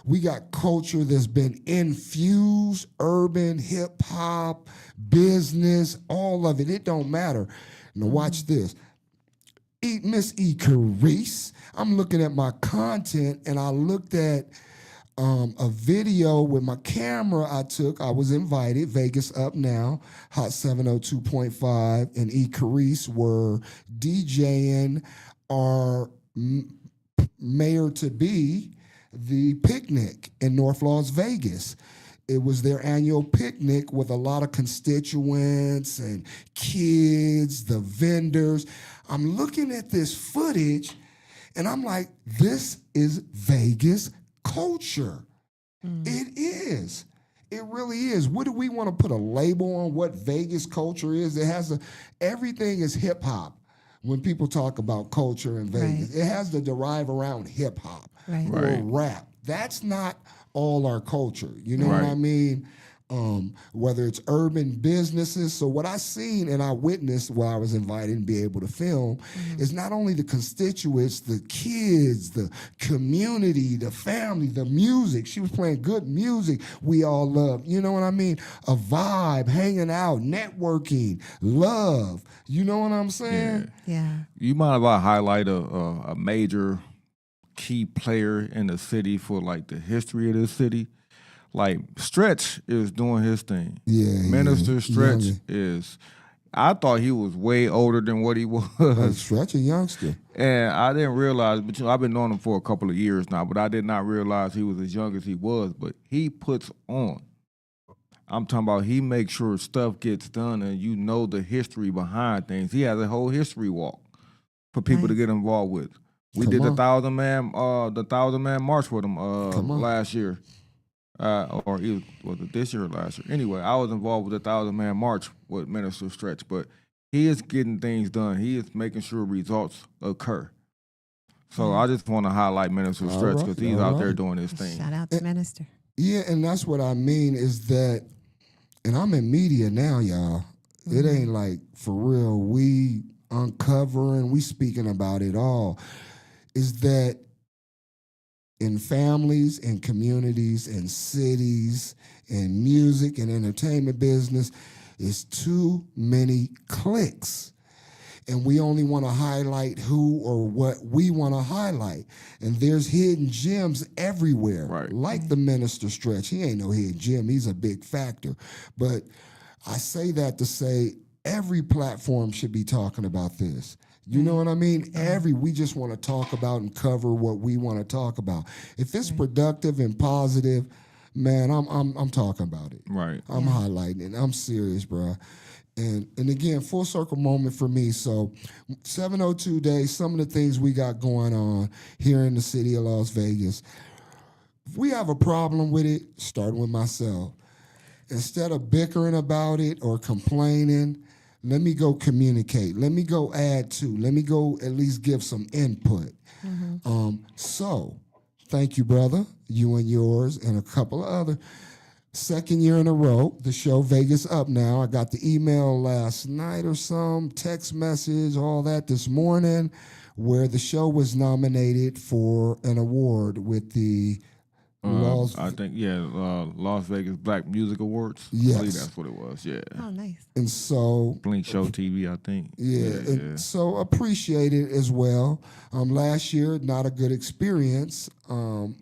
We got culture that's been infused, urban, hip hop, business, all of it. It don't matter. Now watch this. Miss E. Carice, I'm looking at my content and I looked at a video with my camera I took. I was invited, Vegas Up Now, Hot 702.5, and E. Carice were DJing our mayor-to-be the picnic in North Las Vegas. It was their annual picnic with a lot of constituents and kids, the vendors. I'm looking at this footage and I'm like, this is Vegas culture. It is. It really is. What do we want to put a label on what Vegas culture is? It has everything is hip hop. When people talk about culture in Vegas, it has to derive around hip hop or rap. That's not all our culture. You know what I mean? Whether it's urban businesses. So what I seen and I witnessed while I was invited and be able to film is not only the constituents, the kids, the community, the family, the music. She was playing good music we all love. You know what I mean? A vibe, hanging out, networking, love. You know what I'm saying? Yeah. You mind if I highlight a major key player in the city for like the history of this city? Like Stretch is doing his thing. Minister Stretch is. I thought he was way older than what he was. Stretch a youngster, and I didn't realize. But I've been knowing him for a couple of years now. But I did not realize he was as young as he was. But he puts on. I'm talking about he makes sure stuff gets done, and you know the history behind things. He has a whole history walk for people to get involved with. We did the 1,000 man march with him last year. Or was it this year or last year? Anyway, I was involved with the 1,000 man march with Minister Stretch, but he is getting things done. He is making sure results occur. So I just want to highlight Minister Stretch because he's out there doing his thing. Shout out to Minister. Yeah, and that's what I mean is that, and I'm in media now, y'all. It ain't like for real. We uncovering, we speaking about it all. Is that in families and communities and cities and music and entertainment business is too many clicks. And we only want to highlight who or what we want to highlight. And there's hidden gems everywhere. Like the Minister Stretch. He ain't no hidden gem. He's a big factor. But I say that to say every platform should be talking about this. You know what I mean? We just want to talk about and cover what we want to talk about. If it's productive and positive, man, I'm talking about it. I'm highlighting it. I'm serious, bro. And again, full circle moment for me. So 702 days, some of the things we got going on here in the city of Las Vegas. If we have a problem with it, starting with myself. Instead of bickering about it or complaining, let me go communicate. Let me go add to. Let me go at least give some input. So, thank you, brother, you and yours, and a couple of other. Second year in a row, the show Vegas Up Now. I got the email last night or some, text message, all that this morning, where the show was nominated for an award with the Las Vegas Black Music Awards. Yes. I believe that's what it was, Oh, nice. And so Blink Show TV, I think. So appreciate it as well. Last year, not a good experience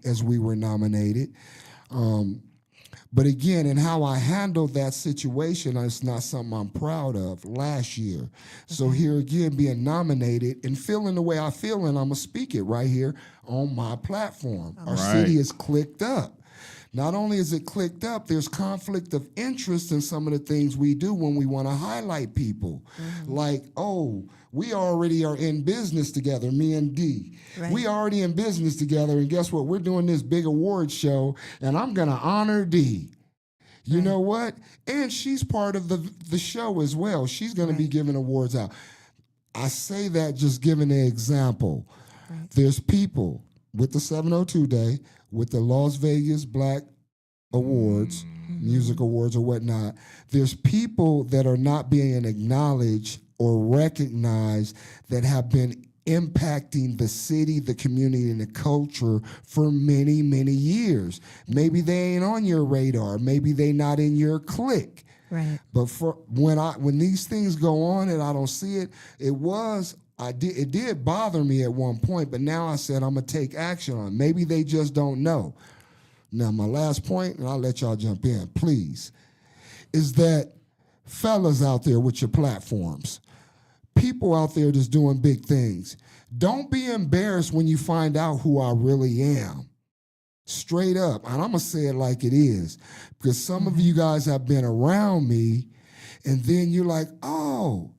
as we were nominated. But again, and how I handled that situation is not something I'm proud of last year. So here again, being nominated and feeling the way I feel, and I'm going to speak it right here on my platform. Our city is clicked up. Not only is it clicked up, there's conflict of interest in some of the things we do when we want to highlight people. Like, we already are in business together, me and D. We already in business together, and guess what? We're doing this big award show, and I'm going to honor D. You know what? And she's part of the show as well. She's going to be giving awards out. I say that just giving an example. There's people with the 702 Day, with the Las Vegas Black Awards, music awards or whatnot. There's people that are not being acknowledged or recognized that have been impacting the city, the community, and the culture for many, many years. Maybe they ain't on your radar. Maybe they not in your clique. Right. But for when these things go on and I don't see it, it did bother me at one point, but now I said I'm gonna take action on it. Maybe they just don't know. Now my last point, and I'll let y'all jump in, please, is that fellas out there with your platforms, people out there that's doing big things, don't be embarrassed when you find out who I really am. Straight up. And I'm going to say it like it is. Because some of you guys have been around me, and then you're like, oh.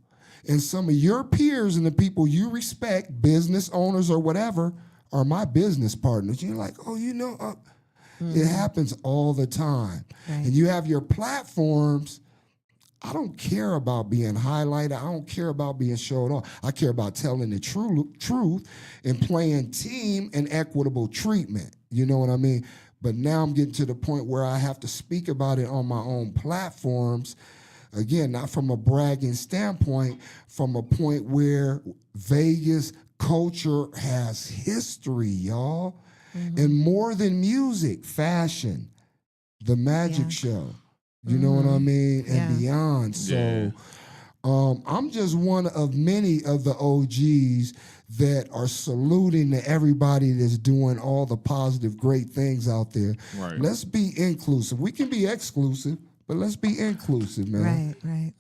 And some of your peers and the people you respect, business owners or whatever, are my business partners. You're like, oh, it happens all the time. Right. And you have your platforms. I don't care about being highlighted. I don't care about being showed off. I care about telling the truth and playing team and equitable treatment. You know what I mean? But now I'm getting to the point where I have to speak about it on my own platforms. Again, not from a bragging standpoint, from a point where Vegas culture has history, y'all. And more than music, fashion, the magic show. You know what I mean? And beyond. So I'm just one of many of the OGs that are saluting to everybody that's doing all the positive, great things out there. Right. Let's be inclusive. We can be exclusive, but let's be inclusive, man. Right.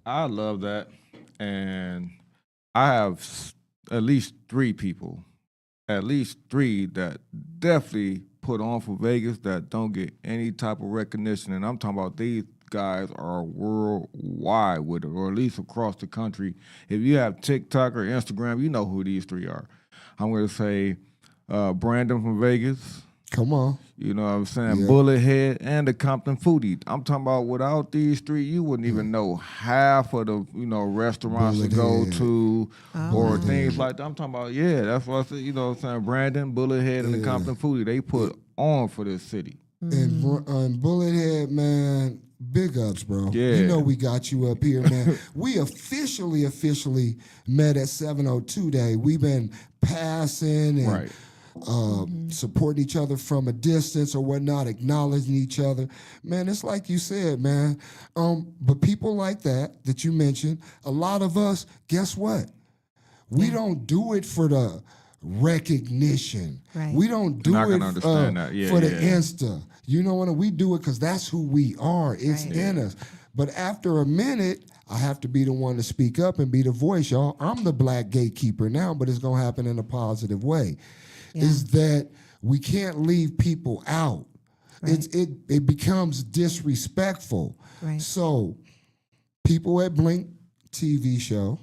I love that. And I have at least 3 people, that definitely put on for Vegas that don't get any type of recognition. And I'm talking about these guys are worldwide with it, or at least across the country. If you have TikTok or Instagram, you know who these 3 are. I'm going to say Brandon from Vegas. Come on. You know what I'm saying? Bullet Head and the Compton Foodie. I'm talking about without these 3, you wouldn't even know half of the, restaurants Bullet to go Head. To or things like that. I'm talking about, that's what I said, what I'm saying? Brandon, Bullet Head, and the Compton Foodie, they put on for this city. And Bullet Head, man, big ups, bro. Yeah. You know we got you up here, man. We officially met at 702 Day. We've been passing and supporting each other from a distance or whatnot, acknowledging each other. Man, it's like you said, man. But people like that you mentioned, a lot of us, guess what? We don't do it for the recognition. Right. We don't do I it can understand that. for the Insta. You know what? We do it because that's who we are. It's in us. But after a minute, I have to be the one to speak up and be the voice, y'all. I'm the black gatekeeper now, but it's going to happen in a positive way. Is that we can't leave people out. Right. It becomes disrespectful. Right. So people at Blink TV show,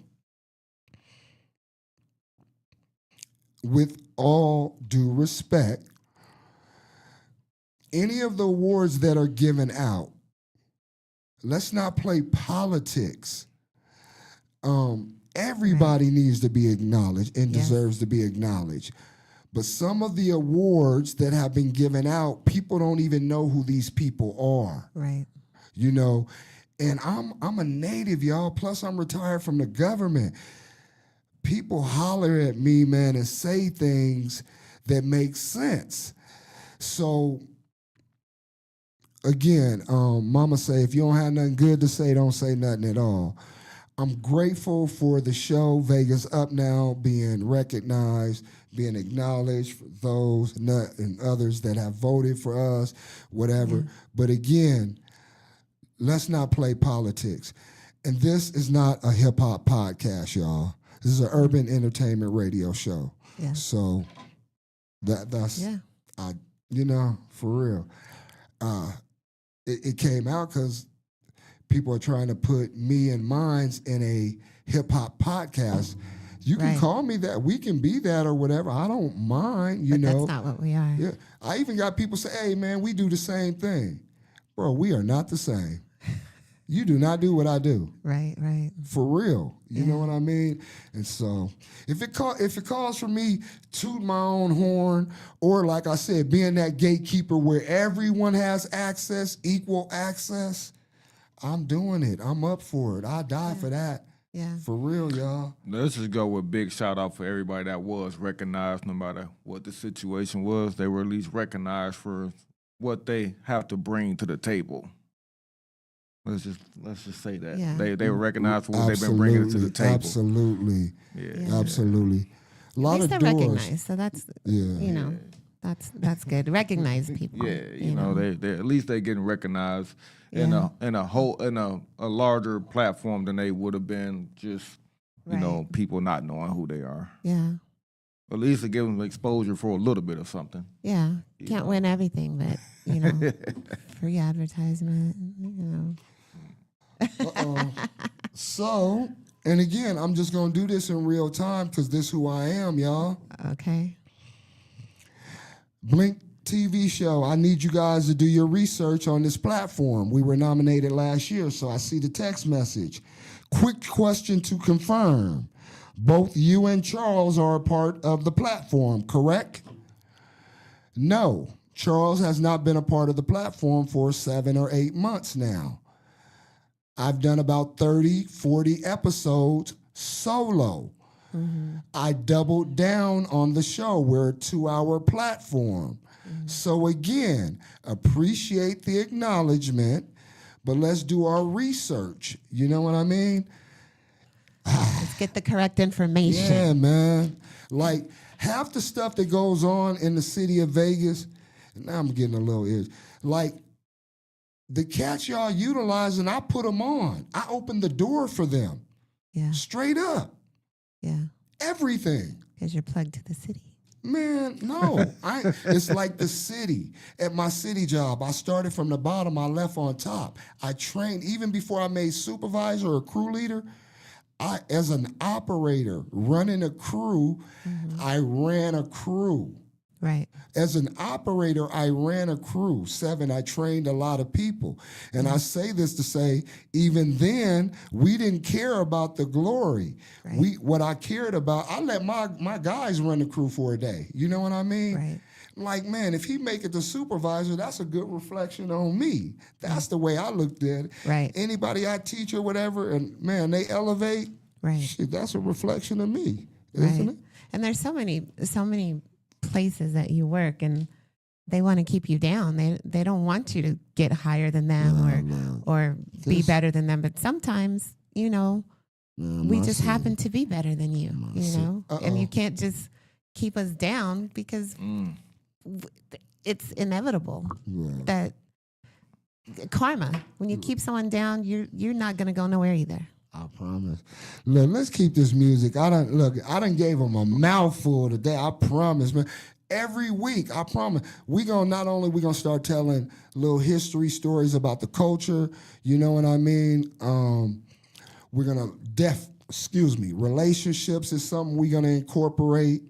with all due respect, any of the awards that are given out, let's not play politics. Everybody needs to be acknowledged and deserves to be acknowledged. But some of the awards that have been given out, people don't even know who these people are. Right. And I'm a native, y'all. Plus, I'm retired from the government. People holler at me, man, and say things that make sense. So, again, mama say, if you don't have nothing good to say, don't say nothing at all. I'm grateful for the show, Vegas Up Now, being recognized, being acknowledged for those and others that have voted for us, whatever. Yeah. But again, let's not play politics. And this is not a hip-hop podcast, y'all. This is an urban entertainment radio show. Yeah. So that's, for real. It came out because people are trying to put me and mines in a hip-hop podcast. You can call me that. We can be that or whatever. I don't mind, but that's not what we are. Yeah. I even got people say, hey, man, we do the same thing. Bro, we are not the same. You do not do what I do. Right. For real. You know what I mean? And so if it calls for me toot my own horn, or like I said, being that gatekeeper where everyone has access, equal access, I'm doing it. I'm up for it. I die for that. Yeah. For real, y'all. Let's just go with big shout out for everybody that was recognized, no matter what the situation was. They were at least recognized for what they have to bring to the table. Let's just say that. Yeah. They were recognized for what they've been bringing to the table. Absolutely. Yeah. Absolutely. A lot At least of they're doors. recognized, so that's you know, that's good. Recognize people. Yeah, you know, they at least they getting recognized in a larger platform than they would have been just you know, people not knowing who they are. Yeah. At least to give them exposure for a little bit of something. Yeah. Can't win everything, but you know, free advertisement, you know. So, and again, I'm just going to do this in real time because this is who I am, y'all. Okay. Blink TV show. I need you guys to do your research on this platform. We were nominated last year, so I see the text message. Quick question to confirm. Both you and Charles are a part of the platform, correct? No. Charles has not been a part of the platform for 7 or 8 months now. I've done about 30, 40 episodes solo. Mm-hmm. I doubled down on the show. We're a 2-hour platform. Mm-hmm. So again, appreciate the acknowledgement, but let's do our research. You know what I mean? Let's get the correct information. Yeah, man. Like half the stuff that goes on in the city of Vegas, now I'm getting a little itch. Like the cats y'all utilizing, I put them on. I opened the door for them. Yeah. Straight up. Yeah. Everything. Because you're plugged to the city. Man, no. It's like the city. At my city job, I started from the bottom, I left on top. I trained, even before I made supervisor or crew leader, as an operator running a crew, I ran a crew. Right. As an operator, I ran a crew. 7, I trained a lot of people. And I say this to say, even then, we didn't care about the glory. Right. What I cared about, I let my guys run the crew for a day. You know what I mean? Right. Like, man, if he make it the supervisor, that's a good reflection on me. That's the way I looked at it. Right. Anybody I teach or whatever, and man, they elevate, shit, that's a reflection of me, isn't it? And there's so many places that you work, and they want to keep you down. They don't want you to get higher than them or be better than them. But sometimes, you know, we just happen to be better than you, you know, and you can't just keep us down because it's inevitable that karma, when you keep someone down, you're not going to go nowhere either. I promise. Look, let's keep this music. I done gave them a mouthful today. I promise, man. Every week, I promise, we gonna start telling little history stories about the culture. You know what I mean? We're gonna relationships is something we're gonna incorporate.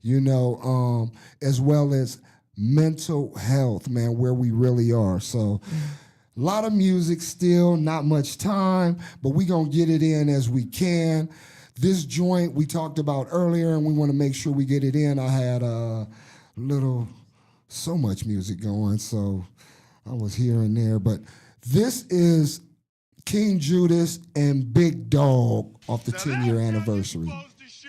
You know, as well as mental health, man, where we really are. So. A lot of music still, not much time, but we going to get it in as we can. This joint we talked about earlier, and we want to make sure we get it in. I had so much music going, so I was here and there. But this is King Judas and Big Dog off the 10-year anniversary.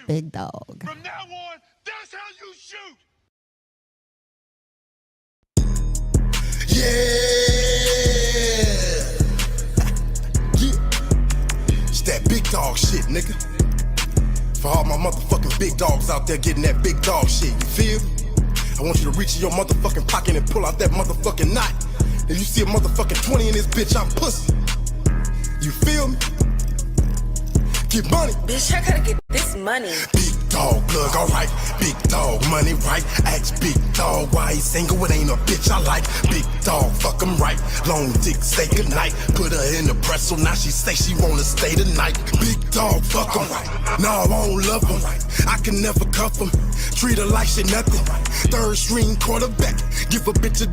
Big Dog. From now on, that's how you shoot. Yeah. It's that big dog shit, nigga. For all my motherfucking big dogs out there getting that big dog shit, you feel? I want you to reach in your motherfucking pocket and pull out that motherfucking knot. If you see a motherfucking 20 in this bitch, I'm pussy. You feel me? Get money. Bitch, I gotta get this money. Big dog plug, alright. Big dog money, right? Ask big dog why he single. It ain't a bitch I like. Big dog, fuck him right. Long dick, say goodnight. Put her in the pretzel, now she say she wanna stay tonight. Big dog, fuck him right. No, I won't love him. I can never cuff him. Treat her like shit nothing. 3rd string quarterback. Give a bitch $1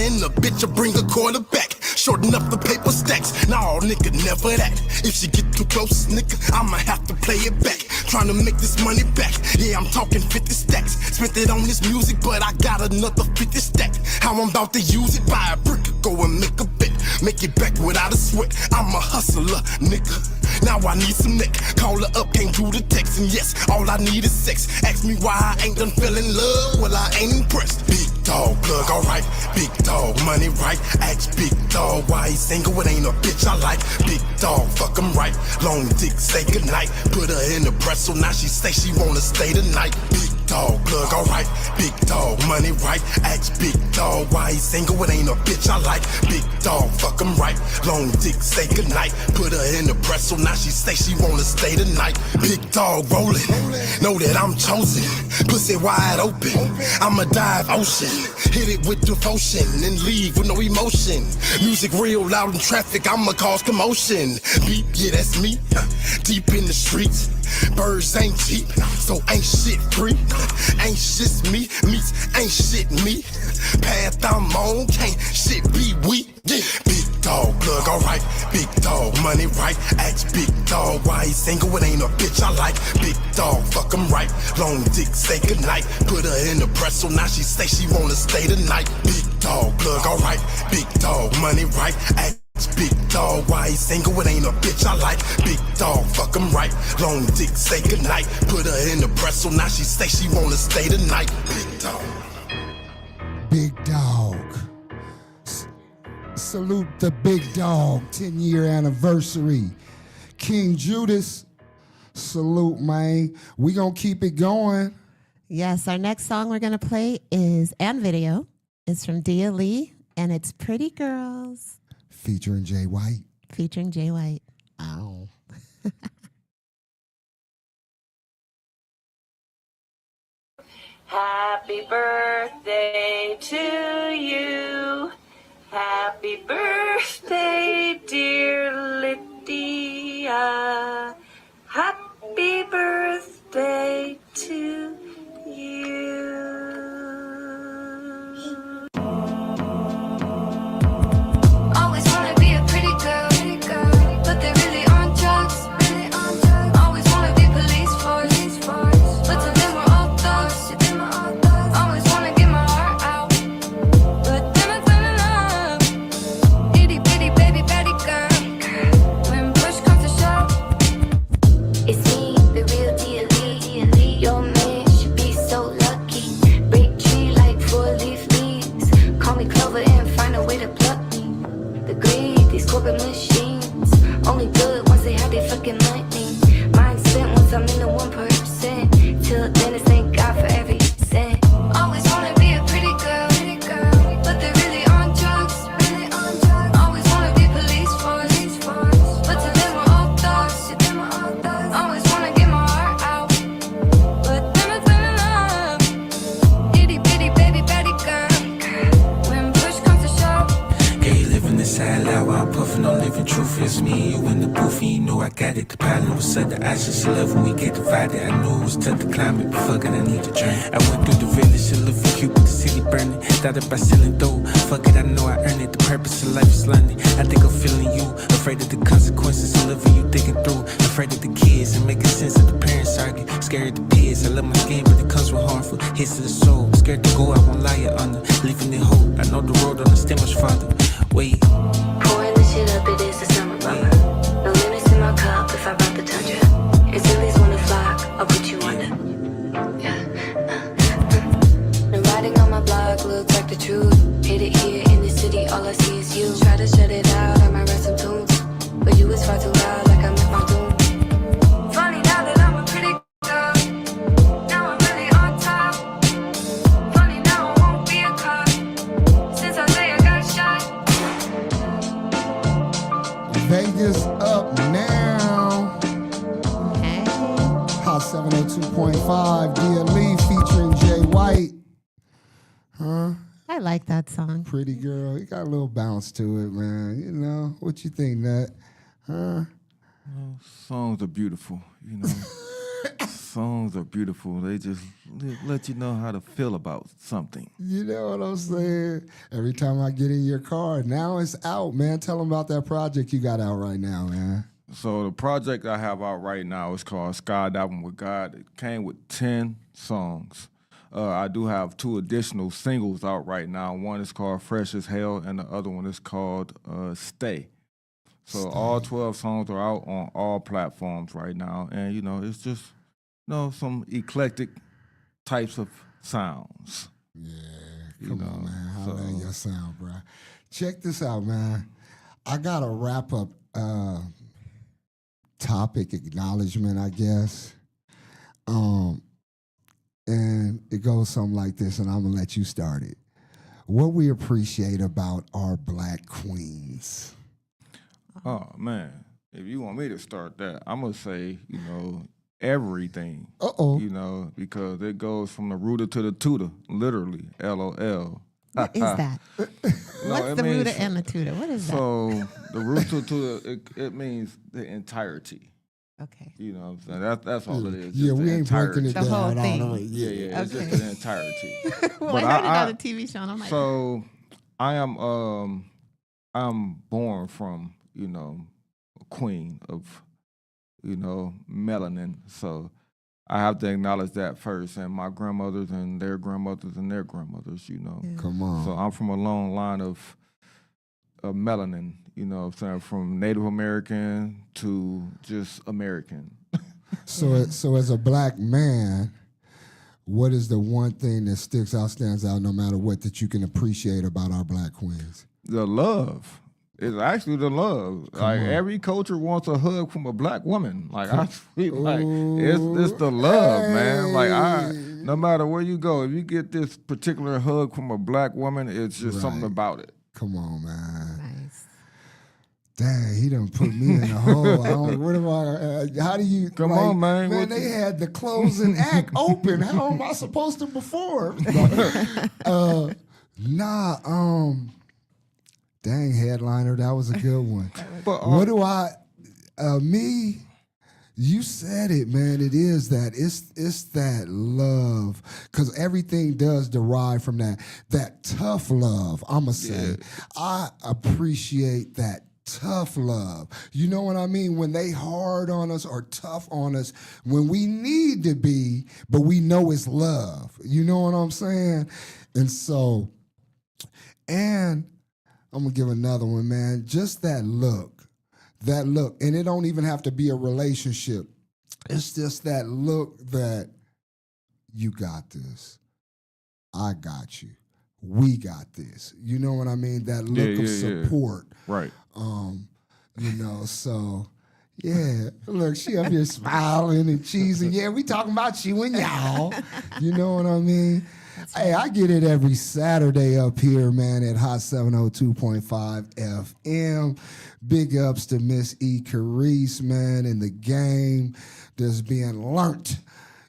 and the bitch will bring a quarterback. Shorten up the paper stacks. Nah, nigga, never that. If she get too close, nigga, I'ma have to play it back. Trying to make this money back. Yeah, I'm talking 50 stacks. Spent it on this music, but I got another 50 stack. How I'm about to use it? Buy a brick, go and make a bet. Make it back without a sweat. I'm a hustler, nigga. Now I need some neck. Call her up, can't do the text. And yes, all I need is sex. Ask me why I ain't done fell in love. Well, I ain't impressed. Big dog, plug, alright. Big dog, money right. Ask big dog why he single. It ain't a bitch I like. Big dog, fuck him right. Long dick, say goodnight. Put her in the pretzel. Now she say she wanna stay the night. Big dog, plug, alright. Big dog, money right. Ask big dog why he single. It ain't a bitch I like. Big dog, fuck him right. Long dick, say goodnight. Put her in the pretzel. Now she say she wanna stay the night. Big dog rolling. Know that I'm chosen. Pussy wide open. I'ma dive ocean. Hit it with devotion and leave with no emotion. Music real loud in traffic. I'ma cause commotion. Beat, yeah, that's me. Deep in the streets. Birds ain't cheap, so ain't shit free. Ain't shit's me, meats ain't shit me. Path I'm on, can't shit be weak. Yeah. Big dog, plug, alright. Big dog, money right. Ask big dog why he single. It ain't a bitch I like. Big dog, fuck him right. Long dick, say goodnight. Put her in the pretzel. Now she say she wanna stay the night. Big dog, plug, alright. Big dog, money right. Ask big dog, why he single? It ain't a bitch I like. Big dog, fuck him right. Long dick, say goodnight. Put her in the pretzel. Now she say she wanna stay the night. Big dog. Big dog. Salute the big dog. 10-year anniversary. King Judas. Salute, man. We gonna keep it going. Yes, our next song we're gonna play is and video. It's from Dia Lee, and it's Pretty Girls. Featuring Jay White. Featuring Jay White. Ow. Happy birthday to you. Happy birthday, dear Lydia. Happy birthday to you. Always wanna be a pretty girl, but they really on drugs. Always wanna be police force, but to them we're all thugs. Always wanna get my heart out, but then I fell in love. Itty bitty baby baddie girl. When push comes to shove, it's me, the real deal. Your man should be so lucky. Break tree like 4-leaf leaves. Call me Clover and find a way to pluck me. The greed, these corporate machines, only good once they have their fucking money. Mine spent once I'm in the 1%. Till then it's thank God for every cent. Always wanna be a pretty girl, but they're really on drugs. Always wanna be police force, but to them we're all thugs. Always wanna get my heart out, but then I fell in love. Itty bitty baby baddie girl. When push comes to shove, Yeah, you living inside loud while I'm puffing on living truth. It's me and you in the booth, and you know I got it. The pilot was set the ice, and she love when we get divided. I knew it was tough to climb it, but fuck it, I need to drink. I went through the village, she look for cute, but the city burning. Started by selling dough, fuck it, I know I earned it. The purpose of life is London. I think I'm feeling you, afraid of the consequences of living you thinking through. Afraid of the kids and making sense of the parents argue. Scared of the peers, I love my skin, but it comes with harmful hits to the soul. Scared to go, I won't lie you under, leaving it hope. I know the road on the stem much farther. Wait. pouring the shit up, it is the summer bummer. No limits in my cup if I brought the tundra. It's Zillies wanna flock, I'll put you under. Yeah. The writing on my blog looks like the truth. Hit it here in the city, all I see is you. Try to shut it out, I might write some tunes, but you is far too loud, like I'm at my doom. Funny now that I'm a pretty girl, now I'm really on top. Funny now I won't be a cop, since I say I got shot. Vegas up now. Hot 702.5. Dia Lee featuring Jay White. Huh? I like that song. Pretty girl. It got a little bounce to it, man. You know, what you think, Nat? Huh? Songs are beautiful, you know. Songs are beautiful. They just let you know how to feel about something. You know what I'm saying? Every time I get in your car, now it's out, man. Tell them about that project you got out right now, man. So the project I have out right now is called Skydiving with God. It came with 10 songs. I do have 2 additional singles out right now. One is called Fresh as Hell, and the other one is called Stay. So all 12 songs are out on all platforms right now, and it's just some eclectic types of sounds. Yeah, come on, man. Holla at your sound, bro. Check this out, man. I got a wrap up topic acknowledgement, I guess. And it goes something like this, and I'm gonna let you start it. What we appreciate about our black queens. Oh man, if you want me to start that, I'm gonna say everything. Because it goes from the rooter to the tutor, literally. LOL. What is that? What's the rooter and the tutor? What is that? So the rooter to it means the entirety. Okay. You know what I'm saying? That's all it is. Yeah, we ain't breaking it The down. whole thing. Yeah, it's just the entirety. Well, I heard it on a TV show, and I'm like, so I'm born from a queen of melanin. So I have to acknowledge that first, and my grandmothers and their grandmothers and their grandmothers. Come on. So I'm from a long line of melanin. You know what I'm saying? From Native American to just American. So as a black man, what is the one thing that stands out, no matter what, that you can appreciate about our black queens? The love. It's actually the love. Every culture wants a hug from a black woman. It's the love, man. No matter where you go, if you get this particular hug from a black woman, it's just something about it. Come on, man. Nice. Dang, he done put me in a hole. How do you... Come on, man. Man, they had the closing act open. How am I supposed to perform? Dang, headliner, that was a good one. What do me... You said it, man. It is that. It's that love, because everything does derive from that tough love. I'ma say, I appreciate that tough love. You know what I mean? When they hard on us or tough on us, when we need to be, but we know it's love. You know what I'm saying? And so, and I'm gonna give another one, man. Just that look. That look, and it don't even have to be a relationship. It's just that look that you got this. I got you. We got this. You know what I mean? That look of support. Right. So yeah. Look, she up here smiling and cheesing. Yeah, we talking about you and y'all. You know what I mean? Hey, I get it every Saturday up here, man, at Hot 702.5 FM. Big ups to Miss E. Carice, man, in the game that's being learnt.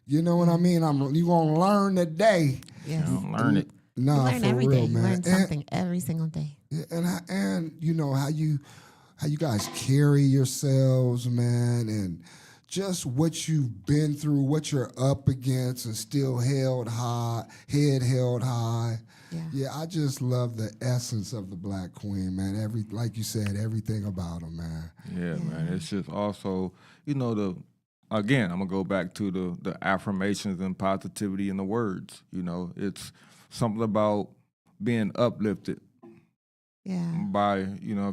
You know what I mean? You gonna learn today. Yes. Learn it. Nah, you learn for every real, day. man. You learn something every single day. Yeah, and you know how you guys carry yourselves, man, and just what you've been through, what you're up against, and still head held high. Yeah, I just love the essence of the Black Queen, man. Like you said, everything about her, man. Yeah, man. It's just also, again, I'm gonna go back to the affirmations and positivity in the words. It's something about being uplifted. Yeah. By, by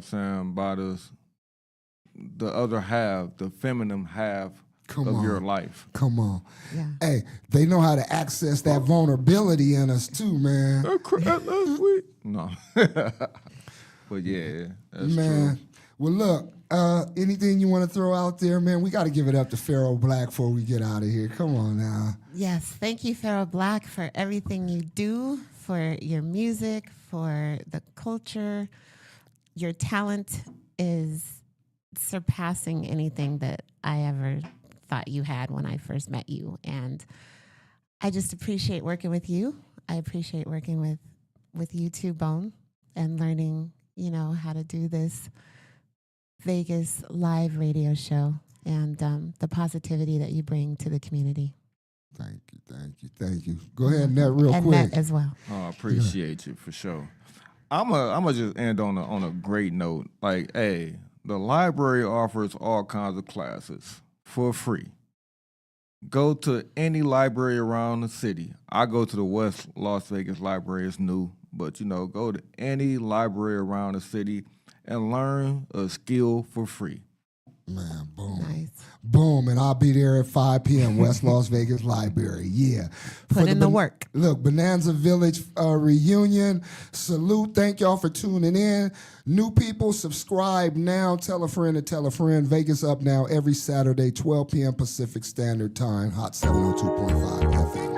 the other half, the feminine half of your life. Come on. Yeah. Hey, they know how to access that vulnerability in us too, man. That's sweet. No. But yeah, that's man. true. Well, look, anything you want to throw out there, man? We got to give it up to Pharaoh Black before we get out of here. Come on now. Yes. Thank you, Pharaoh Black, for everything you do, for your music, for the culture. Your talent is surpassing anything that I ever thought you had when I first met you. And I just appreciate working with you. I appreciate working with you too, Bone, and learning, how to do this Vegas live radio show and the positivity that you bring to the community. Thank you. Go ahead, Nat, real and quick. Nat as well. Oh, I appreciate you for sure. I'm a just end on a great note. Like, hey, the library offers all kinds of classes for free. Go to any library around the city. I go to the West Las Vegas Library. It's new, but go to any library around the city and learn a skill for free. Man, boom. Nice. Boom, and I'll be there at 5 p.m. West Las Vegas Library. Yeah. Put in the work. Look, Bonanza Village reunion. Salute. Thank y'all for tuning in. New people, subscribe now. Tell a friend to tell a friend. Vegas Up Now every Saturday, 12 p.m. Pacific Standard Time. Hot 702.5 FM.